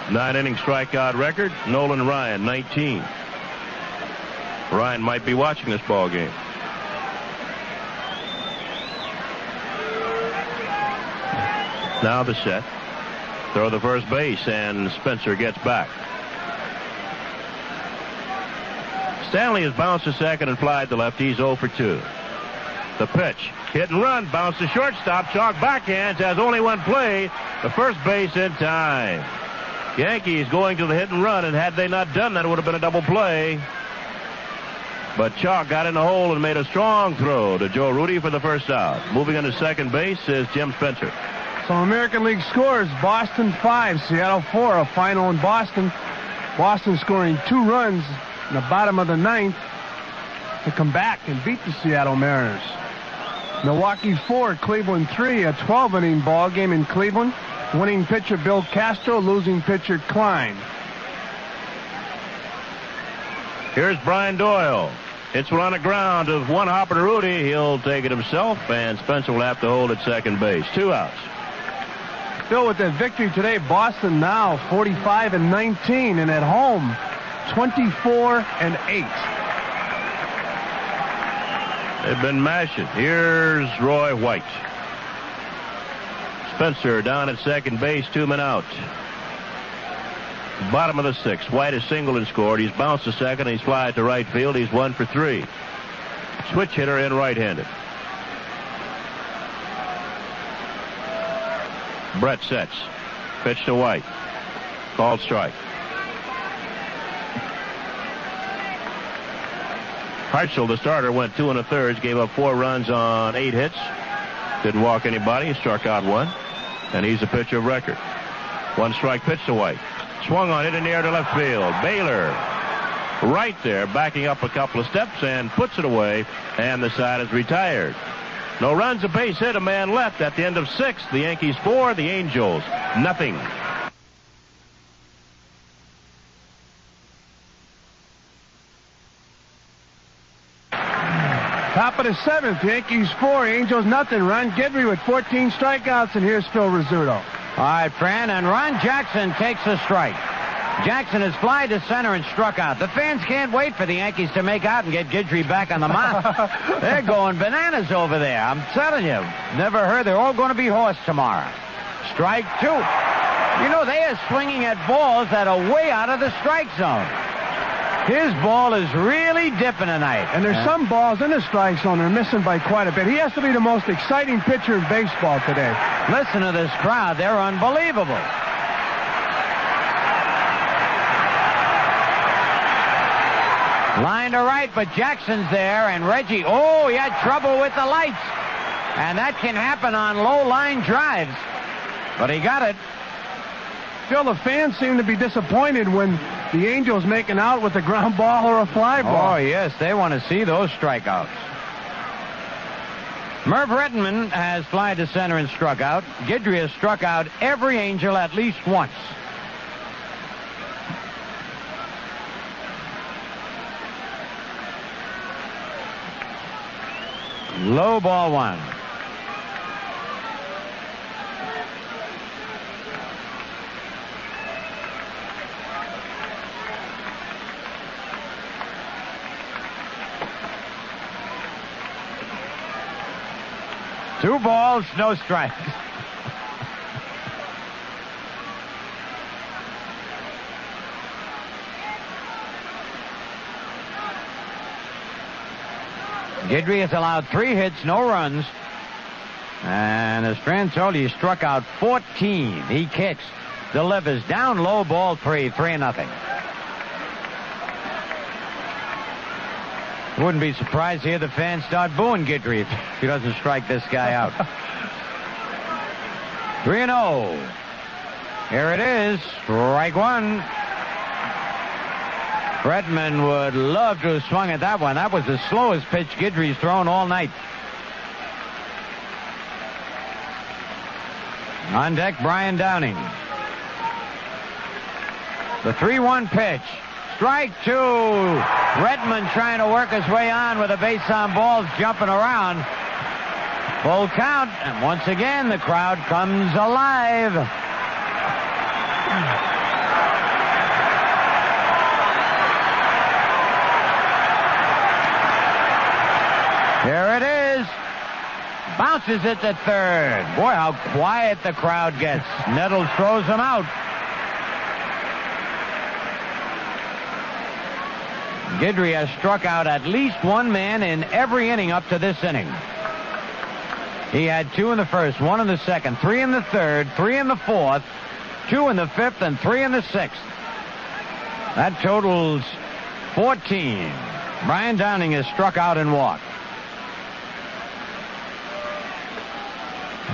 9-inning strikeout record. Nolan Ryan, 19. Ryan might be watching this ball game. Now the set. Throw the first base, and Spencer gets back. Stanley has bounced to second and flied to left. He's 0 for 2. The pitch. Hit and run. Bounce to shortstop. Chalk backhands. Has only one play. The first base in time. Yankees going to the hit and run, and had they not done that, it would have been a double play. But Chalk got in the hole and made a strong throw to Joe Rudy for the first out. Moving into second base is Jim Spencer. So American League scores: Boston 5, Seattle 4. A final in Boston. Boston scoring 2 runs in the bottom of the 9th to come back and beat the Seattle Mariners. Milwaukee 4, Cleveland 3. A 12-inning ball game in Cleveland. Winning pitcher Bill Castro, losing pitcher Klein. Here's Brian Doyle. Hits one on the ground of one hopper to Rudy. He'll take it himself, and Spencer will have to hold at second base. 2 outs. Still with that victory today, Boston now 45-19, and at home 24-8. They've been mashing. Here's Roy White. Spencer down at second base, 2 men out. Bottom of the 6th. White has singled and scored. He's bounced to second. He's flied to right field. He's 1 for 3. Switch hitter in right-handed. Brett sets. Pitch to White. Called strike. Hartzell, the starter, went 2 1/3, gave up 4 runs on 8 hits. Didn't walk anybody. He struck out 1. And he's a pitcher of record. 1 strike pitch to White. Swung on it in the air to left field. Baylor right there, backing up a couple of steps and puts it away, and the side is retired. No runs, a base hit, a man left at the end of 6. The Yankees 4, the Angels nothing. Top of the 7th, Yankees 4, Angels nothing. Ron Guidry with 14 strikeouts, and here's Phil Rizzuto. All right, Fran, and Ron Jackson takes a strike. Jackson has flied to center and struck out. The fans can't wait for the Yankees to make out and get Guidry back on the mound. They're going bananas over there. I'm telling you. Never heard they're all going to be hoarse tomorrow. Strike 2. You know, they are swinging at balls that are way out of the strike zone. His ball is really dipping tonight. And there's some balls in the strike zone they're missing by quite a bit. He has to be the most exciting pitcher in baseball today. Listen to this crowd. They're unbelievable. Line to right, but Jackson's there, and Reggie, he had trouble with the lights. And that can happen on low line drives. But he got it. Still, the fans seem to be disappointed when the Angels making out with a ground ball or a fly ball. Oh, yes, they want to see those strikeouts. Merv Rettenman has flied to center and struck out. Guidry has struck out every Angel at least once. Low ball 1. Two balls, no strikes. Guidry has allowed 3 hits, no runs. And as Fran told you, he struck out 14. He kicks, delivers, down low, ball 3, 3-0. Wouldn't be surprised to hear the fans start booing Guidry if he doesn't strike this guy out. 3-0. Here it is, strike 1. Rettenman would love to have swung at that one. That was the slowest pitch Guidry's thrown all night. On deck, Brian Downing. The 3-1 pitch. Strike 2. Rettenman trying to work his way on with a base on balls, jumping around. Full count, and once again the crowd comes alive. Here it is. Bounces it to third. Boy, how quiet the crowd gets. Nettles throws him out. Guidry has struck out at least one man in every inning up to this inning. He had 2 in the first, 1 in the second, 3 in the third, 3 in the fourth, 2 in the fifth, and 3 in the sixth. That totals 14. Brian Downing has struck out and walked.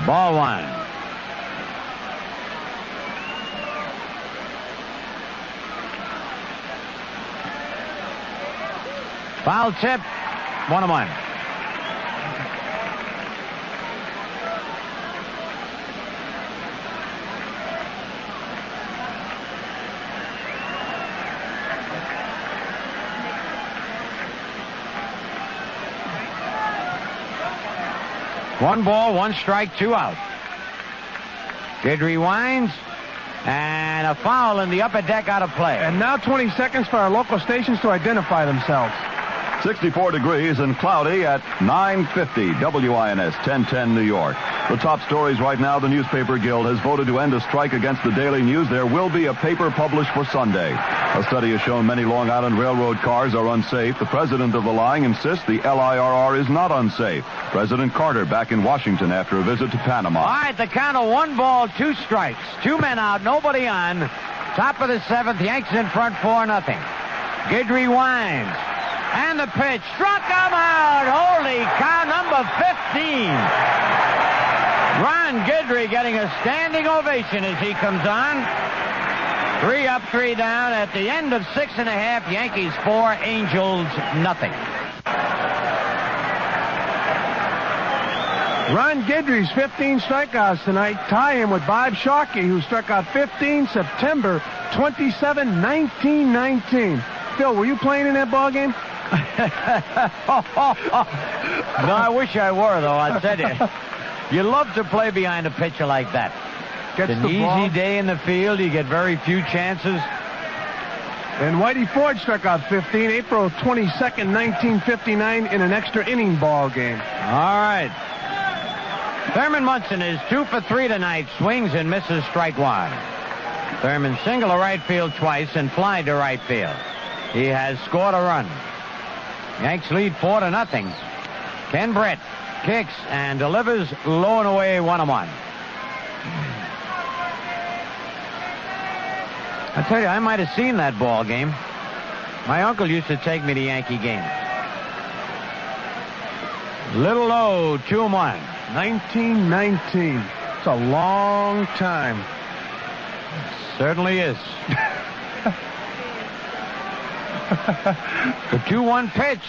Ball 1. Foul tip. 1-1. One ball, 1 strike, 2 out. Guidry winds, and a foul in the upper deck out of play. And now 20 seconds for our local stations to identify themselves. 64 degrees and cloudy at 9:50 WINS 1010 New York. The top stories right now, the Newspaper Guild has voted to end a strike against the Daily News. There will be a paper published for Sunday. A study has shown many Long Island Railroad cars are unsafe. The president of the line insists the LIRR is not unsafe. President Carter back in Washington after a visit to Panama. All right, the count of 1 ball, 2 strikes. 2 men out, nobody on. Top of the 7th, Yanks in front 4-0. Guidry winds. And the pitch. Struck him out. Holy cow, number 15. Ron Guidry getting a standing ovation as he comes on. 3 up, 3 down. At the end of 6.5, Yankees 4, Angels nothing. Ron Guidry's 15 strikeouts tonight tie him with Bob Sharkey, who struck out 15 September 27, 1919. Phil, were you playing in that ball game? No, I wish I were, though. I tell you, you love to play behind a pitcher like that. Gets it's an the easy ball. day in the field. You get very few chances. And Whitey Ford struck out 15 April 22nd, 1959 in an extra inning ball game. All right. Thurman Munson is 2 for 3 tonight. Swings and misses strike 1. Thurman single to right field twice and fly to right field. He has scored a run. Yanks lead 4-0. Ken Brett kicks and delivers low and away 1-1. I tell you, I might have seen that ball game. My uncle used to take me to Yankee games. Little low, 2-1. 1919. It's a long time. Certainly is. The 2-1 pitch.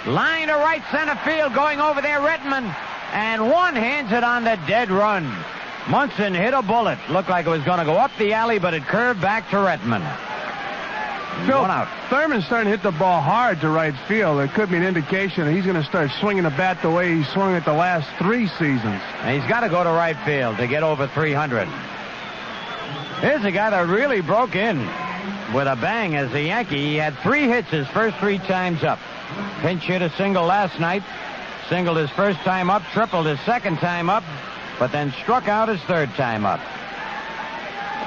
Line to right center field going over there, Redmond. And one hands it on the dead run. Munson hit a bullet. Looked like it was going to go up the alley, but it curved back to Redmond. Phil, 1 out. Thurman's starting to hit the ball hard to right field. It could be an indication that he's going to start swinging the bat the way he swung it the last 3 seasons. And he's got to go to right field to get over 300. Here's a guy that really broke in with a bang as a Yankee. He had 3 hits his first 3 times up. Pinch hit a single last night. Singled his first time up, tripled his second time up, but then struck out his 3rd time up.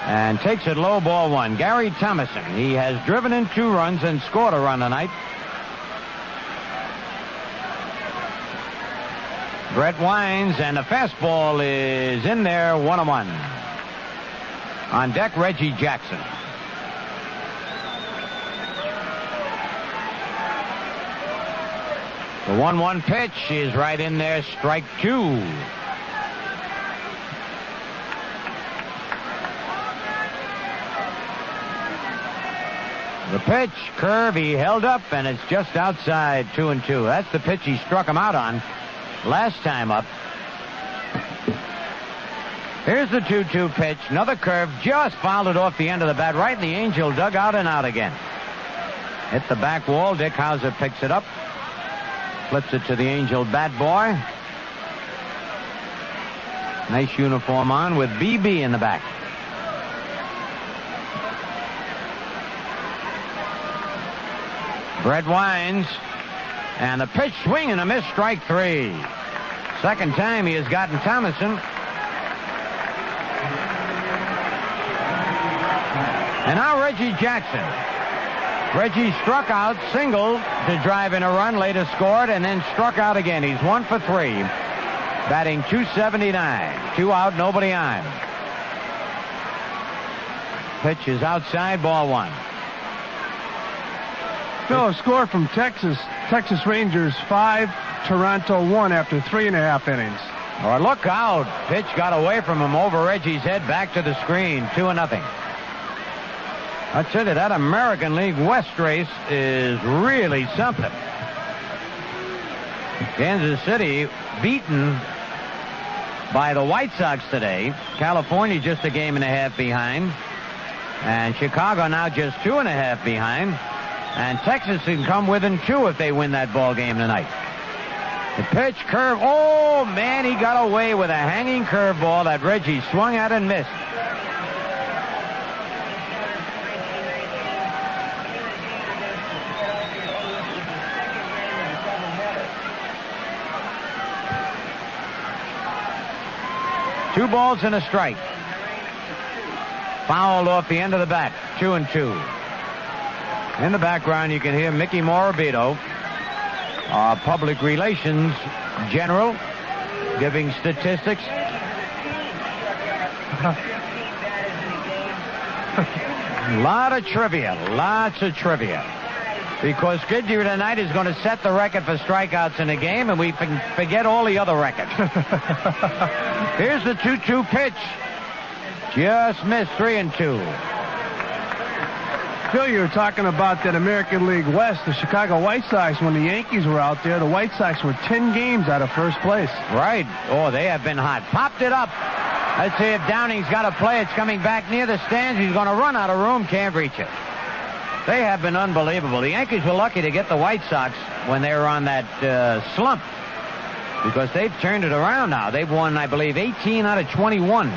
And takes it low, ball 1. Gary Thomason. He has driven in 2 runs and scored a run tonight. Brett winds, and the fastball is in there, 1-1. On deck, Reggie Jackson. The 1-1 pitch is right in there, strike 2. The pitch, curve, he held up, and it's just outside 2-2. That's the pitch he struck him out on last time up. Here's the 2-2 pitch. Another curve, just fouled it off the end of the bat, right in the Angel dugout and out again. Hit the back wall. Dick Hauser picks it up. Flips it to the Angel bat boy. Nice uniform on with BB in the back. Brett winds. And the pitch, swing and a miss, strike 3. Second time he has gotten Thomason. And now Reggie Jackson. Reggie struck out, singled to drive in a run, later scored, and then struck out again. He's 1 for 3. Batting .279. 2 out, nobody on. Pitch is outside, ball 1. No, score from Texas. Texas Rangers 5, Toronto 1 after 3.5 innings. Oh, look out. Pitch got away from him over Reggie's head, back to the screen. 2-0. I tell you, that American League West race is really something. Kansas City beaten by the White Sox today. California just a game and a half behind. And Chicago now just 2.5 behind. And Texas can come within 2 if they win that ball game tonight. The pitch, curve. Oh, man, he got away with a hanging curveball that Reggie swung at and missed. Two balls and a strike. Fouled off the end of the bat. 2-2. In the background, you can hear Mickey Morabito, our public relations general, giving statistics. Lots of trivia. Because Goodyear tonight is going to set the record for strikeouts in a game, and we forget all the other records. Here's the 2-2 pitch. Just missed. 3-2. Phil, you were talking about that American League West, the Chicago White Sox. When the Yankees were out there, the White Sox were 10 games out of first place. Right. Oh, they have been hot. Popped it up. Let's see if Downing's got a play. It's coming back near the stands. He's going to run out of room. Can't reach it. They have been unbelievable. The Yankees were lucky to get the White Sox when they were on that slump, because they've turned it around now. They've won, I believe, 18 out of 21.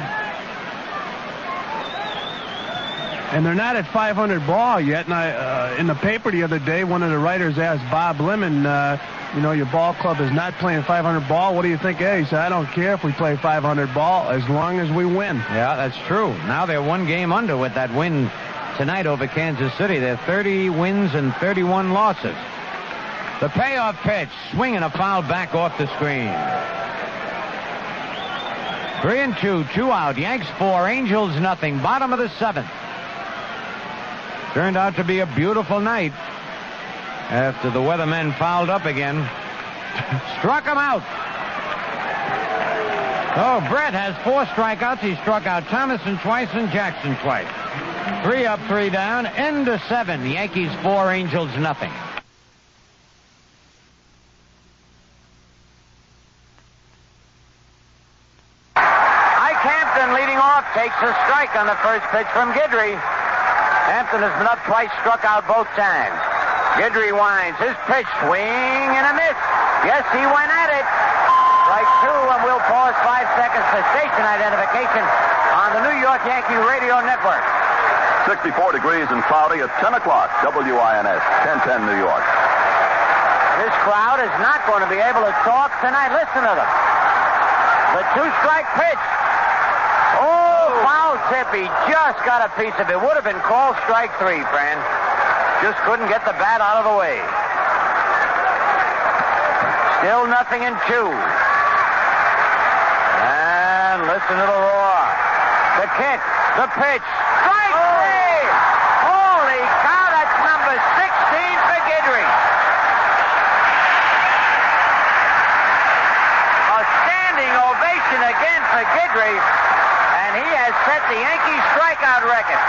And they're not at 500 ball yet. And in the paper the other day, one of the writers asked Bob Lemon, your ball club is not playing 500 ball. What do you think? He said, I don't care if we play 500 ball as long as we win. Yeah, that's true. Now they're 1 game under with that win tonight over Kansas City. They're 30 wins and 31 losses. The payoff pitch, swing and a foul back off the screen. 3-2, 2 out. Yanks 4, Angels nothing. Bottom of the 7th. Turned out to be a beautiful night after the weathermen fouled up again. Struck him out. Oh, Brett has 4 strikeouts. He struck out Thomason twice and Jackson twice. 3 up, 3 down. End of 7. Yankees 4, Angels nothing. Ike Hampton leading off takes a strike on the first pitch from Guidry. Hampton has been up twice, struck out both times. Guidry winds his pitch, swing and a miss. Yes, he went at it. Strike 2, and we'll pause 5 seconds for station identification on the New York Yankee Radio Network. 64 degrees and cloudy at 10 o'clock, WINS, 1010 New York. This crowd is not going to be able to talk tonight. Listen to them. The 2-strike pitch. Oh, foul tip. He just got a piece of it. Would have been called strike 3, Fran. Just couldn't get the bat out of the way. Still 0-2. And listen to the roar. The kick, the pitch. Strike 3! Holy cow, that's number 16 for Guidry. A standing ovation again for Guidry, and he has set the Yankees strikeout record.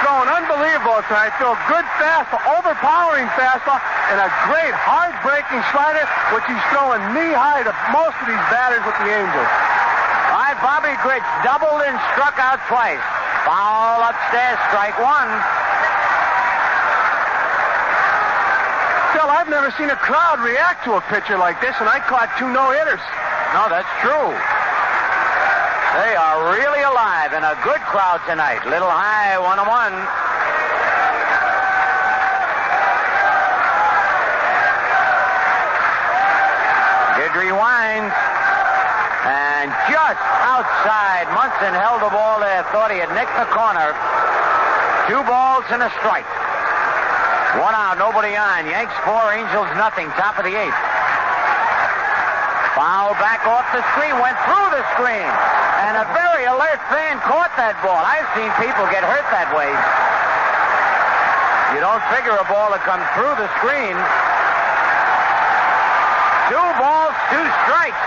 Throwing unbelievable tonight. Phil, good fastball, overpowering fastball, and a great hard-breaking slider, which he's throwing knee-high to most of these batters with the Angels. All right, Bobby Grich doubled and struck out twice. Foul upstairs, strike 1. Phil, I've never seen a crowd react to a pitcher like this, and I caught 2 no-hitters. No, that's true. They are really alive and a good crowd tonight. Little high, 1-1. Guidry winds. And just outside, Munson held the ball there, thought he had nicked the corner. 2 balls and a strike. 1 out, nobody on. Yanks 4, Angels nothing, top of the 8th. Foul back off the screen, went through the screen. And a very alert fan caught that ball. I've seen people get hurt that way. You don't figure a ball to come through the screen. 2 balls, 2 strikes.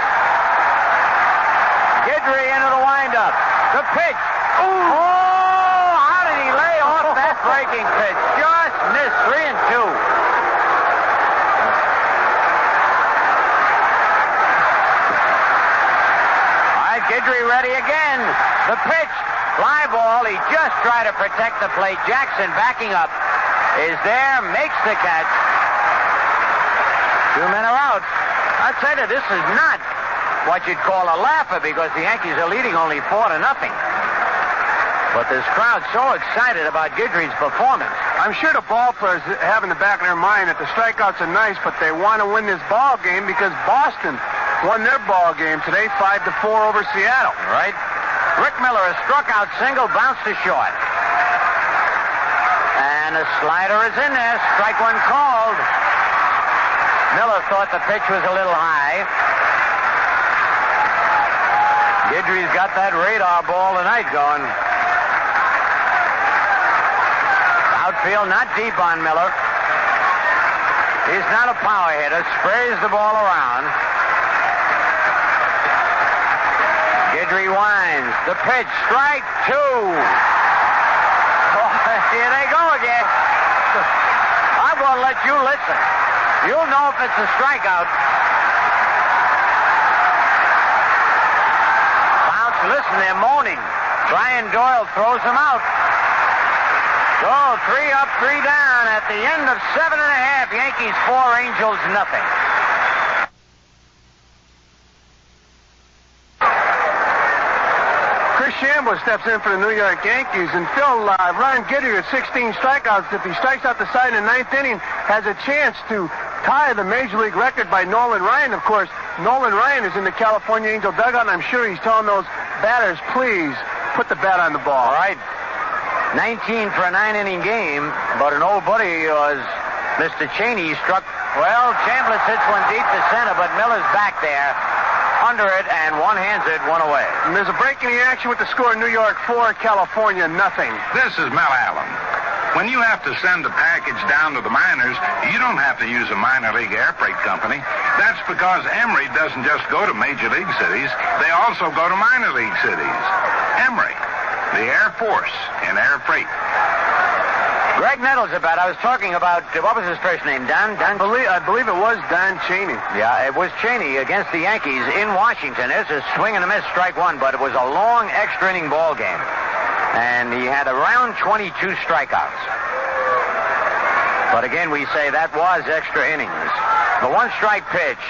Guidry into the windup. The pitch. Ooh. Oh, how did he lay off that breaking pitch? Just missed. 3 and 2. All right, Guidry ready again. The pitch. Fly ball. He just tried to protect the plate. Jackson backing up. Is there. Makes the catch. 2 men are out. I tell you, this is not what you'd call a laugher because the Yankees are leading only 4-0. But this crowd's so excited about Guidry's performance. I'm sure the ball players have in the back of their mind that the strikeouts are nice, but they want to win this ball game because Boston won their ball game today 5-4 over Seattle. Right? Rick Miller has struck out single, bounced to short. And a slider is in there. Strike 1 called. Miller thought the pitch was a little high. Guidry's got that radar ball tonight going. Outfield not deep on Miller. He's not a power hitter. Sprays the ball around. Guidry winds. The pitch. Strike 2. Oh, here they go again. I'm going to let you listen. You'll know if it's a strikeout. Listen, they're moaning. Brian Doyle throws them out. So 3 up, 3 down. At the end of 7.5, Yankees 4, Angels nothing. Chris Shambo steps in for the New York Yankees, and Phil, Ron Guidry at 16 strikeouts. If he strikes out the side in the 9th inning, has a chance to tie the Major League record by Nolan Ryan. Of course, Nolan Ryan is in the California Angel dugout, and I'm sure he's telling those batters, please put the bat on the ball. All right. 19 for a 9-inning game, but an old buddy was Mr. Cheney. Struck, well, Chambliss hits one deep to center, but Miller's back there under it and one-hands it, one away. And there's a break in the action with the score: New York 4, California nothing. This is Mel Allen. When you have to send a package down to the minors, you don't have to use a minor league air freight company. That's because Emery doesn't just go to major league cities. They also go to minor league cities. Emery, the Air Force in air freight. Greg Nettles about. I was talking about, what was his first name? Don? I believe it was Don Cheney. Yeah, it was Cheney against the Yankees in Washington. There's a swing and a miss, strike 1, but it was a long extra inning ball game. And he had around 22 strikeouts. But again, we say that was extra innings. The 1-strike pitch,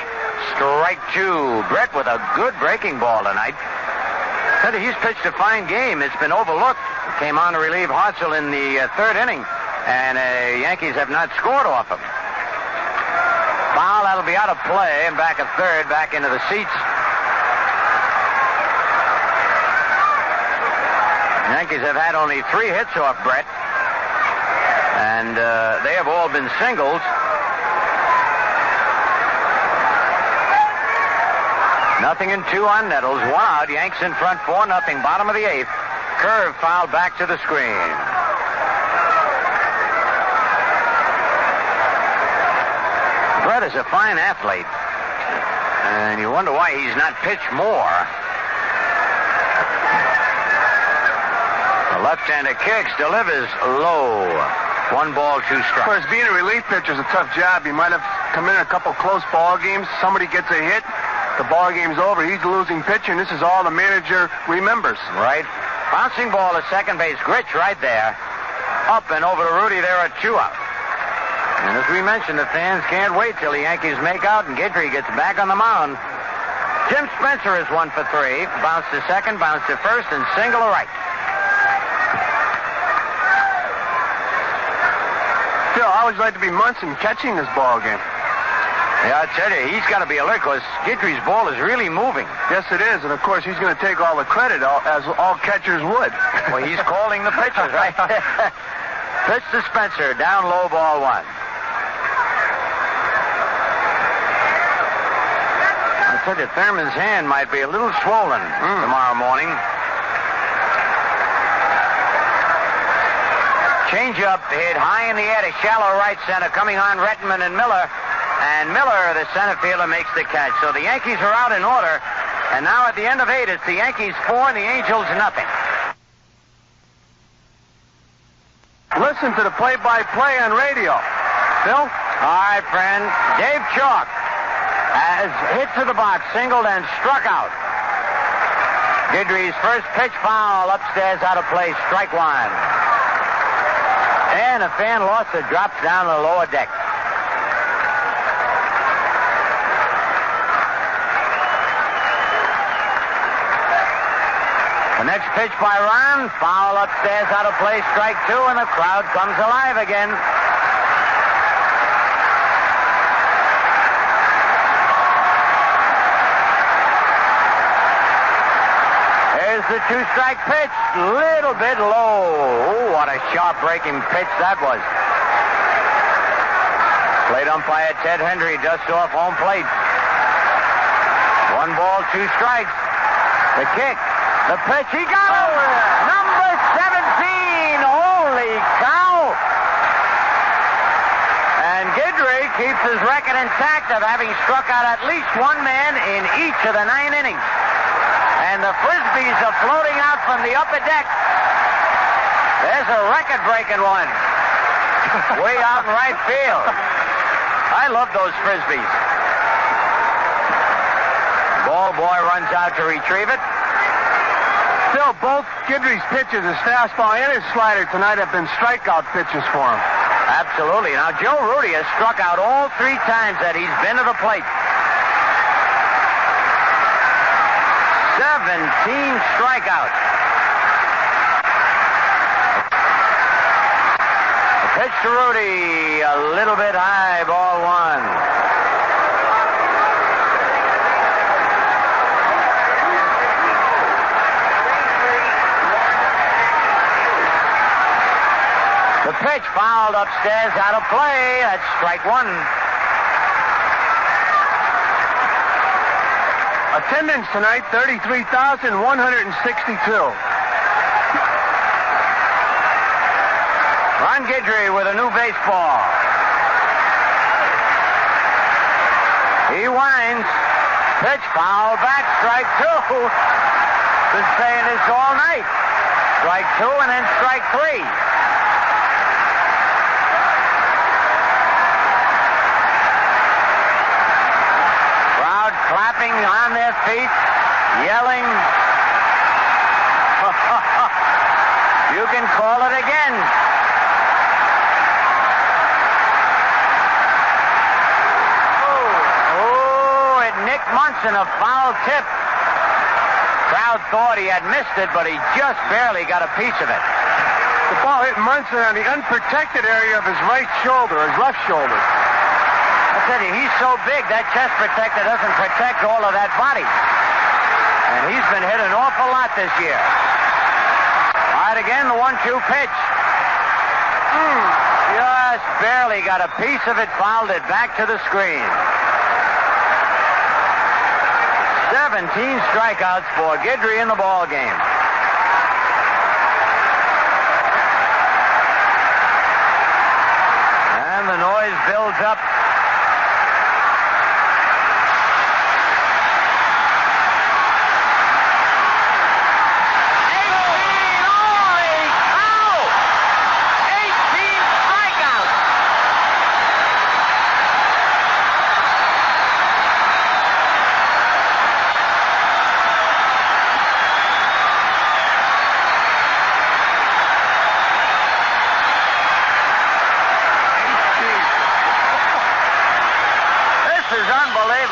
strike 2. Brett with a good breaking ball tonight. Said he's pitched a fine game. It's been overlooked. Came on to relieve Hartzell in the 3rd inning. And Yankees have not scored off him. Foul, that'll be out of play. And back at 3rd, back into the seats. Yankees have had only 3 hits off Brett. And they have all been singles. Nothing in 2 on Nettles. 1 out. Yanks in front 4-0. Bottom of the 8th. Curve foul back to the screen. Brett is a fine athlete. And you wonder why he's not pitched more. The left-hander kicks, delivers low. 1 ball, 2 strikes. Of course, being a relief pitcher is a tough job. He might have come in a couple close ball games. Somebody gets a hit. The ball game's over. He's the losing pitcher, and this is all the manager remembers. Right. Bouncing ball to second base. Gritch right there. Up and over to Rudy. There are 2 out. And as we mentioned, the fans can't wait till the Yankees make out and Guidry gets back on the mound. Jim Spencer is 1 for 3. Bounce to second, bounce to first, and single to right. Phil, how would you like to be Munson catching this ball game? Yeah, I tell you, he's got to be alert because Guidry's ball is really moving. Yes, it is. And, of course, he's going to take all the credit, as all catchers would. Well, he's calling the pitches, right? Pitch to Spencer. Down low, ball one. I tell you, Thurman's hand might be a little swollen tomorrow morning. Change-up hit high in the air to shallow right center, coming on Rettenman and Miller. And Miller, the center fielder, makes the catch. So the Yankees are out in order. And now at the end of 8, it's the Yankees 4 and the Angels nothing. Listen to the play-by-play on radio. Bill? All right, friend. Dave Chalk has hit to the box, singled, and struck out. Guidry's first pitch foul upstairs out of play, strike one. And a fan lost it, drops down the lower deck. The next pitch by Ron, foul upstairs out of play, strike two, and the crowd comes alive again. Here's the two-strike pitch, little bit low. Oh, what a sharp breaking pitch that was. Plate umpire Ted Hendry dusts off home plate. 1 ball, 2 strikes. The kick. The pitch, he got him! Number 17! Holy cow! And Guidry keeps his record intact of having struck out at least one man in each of the 9 innings. And the Frisbees are floating out from the upper deck. There's a record-breaking one. Way out in right field. I love those Frisbees. Ball boy runs out to retrieve it. Still, both Guidry's pitches, his fastball and his slider tonight, have been strikeout pitches for him. Absolutely. Now, Joe Rudy has struck out all 3 times that he's been to the plate. 17 strikeouts. The pitch to Rudy, a little bit high, ball one. The pitch fouled upstairs, out of play. That's strike one. Attendance tonight, 33,162. Ron Guidry with a new baseball. He winds. Pitch foul back, strike two. Been saying this all night. Strike two and then strike three. Clapping on their feet, yelling. You can call it again. Oh, it nicked Munson, a foul tip. Crowd thought he had missed it, but he just barely got a piece of it. The ball hit Munson on the unprotected area of his right shoulder, his left shoulder. I tell you, he's so big, that chest protector doesn't protect all of that body. And he's been hit an awful lot this year. All right, again, the 1-2 pitch. Just barely got a piece of it, fouled it back to the screen. 17 strikeouts for Guidry in the ball game. And the noise builds up.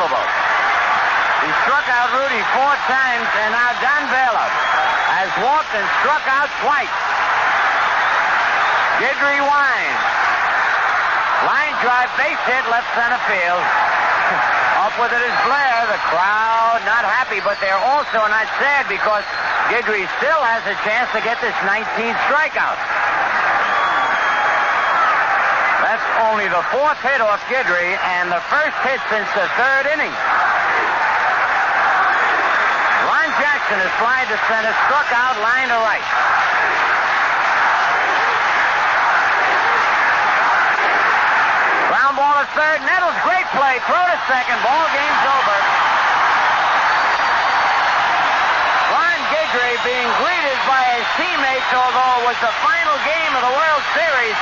He struck out Rudy 4 times, and now Don Baylor has walked and struck out twice. Guidry winds. Line drive, base hit, left center field. Up with it is Blair. The crowd not happy, but they're also not sad because Guidry still has a chance to get this 19th strikeout. That's only the 4th hit off Guidry and the first hit since the 3rd inning. Ron Jackson is fly to center, struck out, line to right. Ground ball to third. Nettles, great play. Throw to second. Ball game's over. Ron Guidry being greeted by his teammates, although it was the final game of the World Series.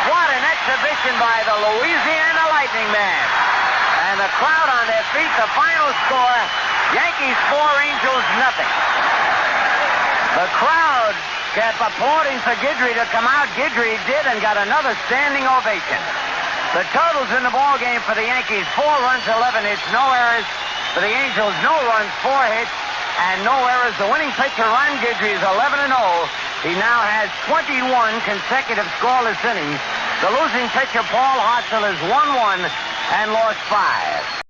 What an exhibition by the Louisiana Lightning Man. And the crowd on their feet. The final score, Yankees 4, Angels nothing. The crowd kept applauding for Guidry to come out. Guidry did and got another standing ovation. The totals in the ball game for the Yankees, 4 runs, 11 hits, no errors. For the Angels, no runs, 4 hits, and no errors. The winning pitcher, Ron Guidry, is 11-0. He now has 21 consecutive scoreless innings. The losing pitcher, Paul Hartzell, is 1-1 and lost 5.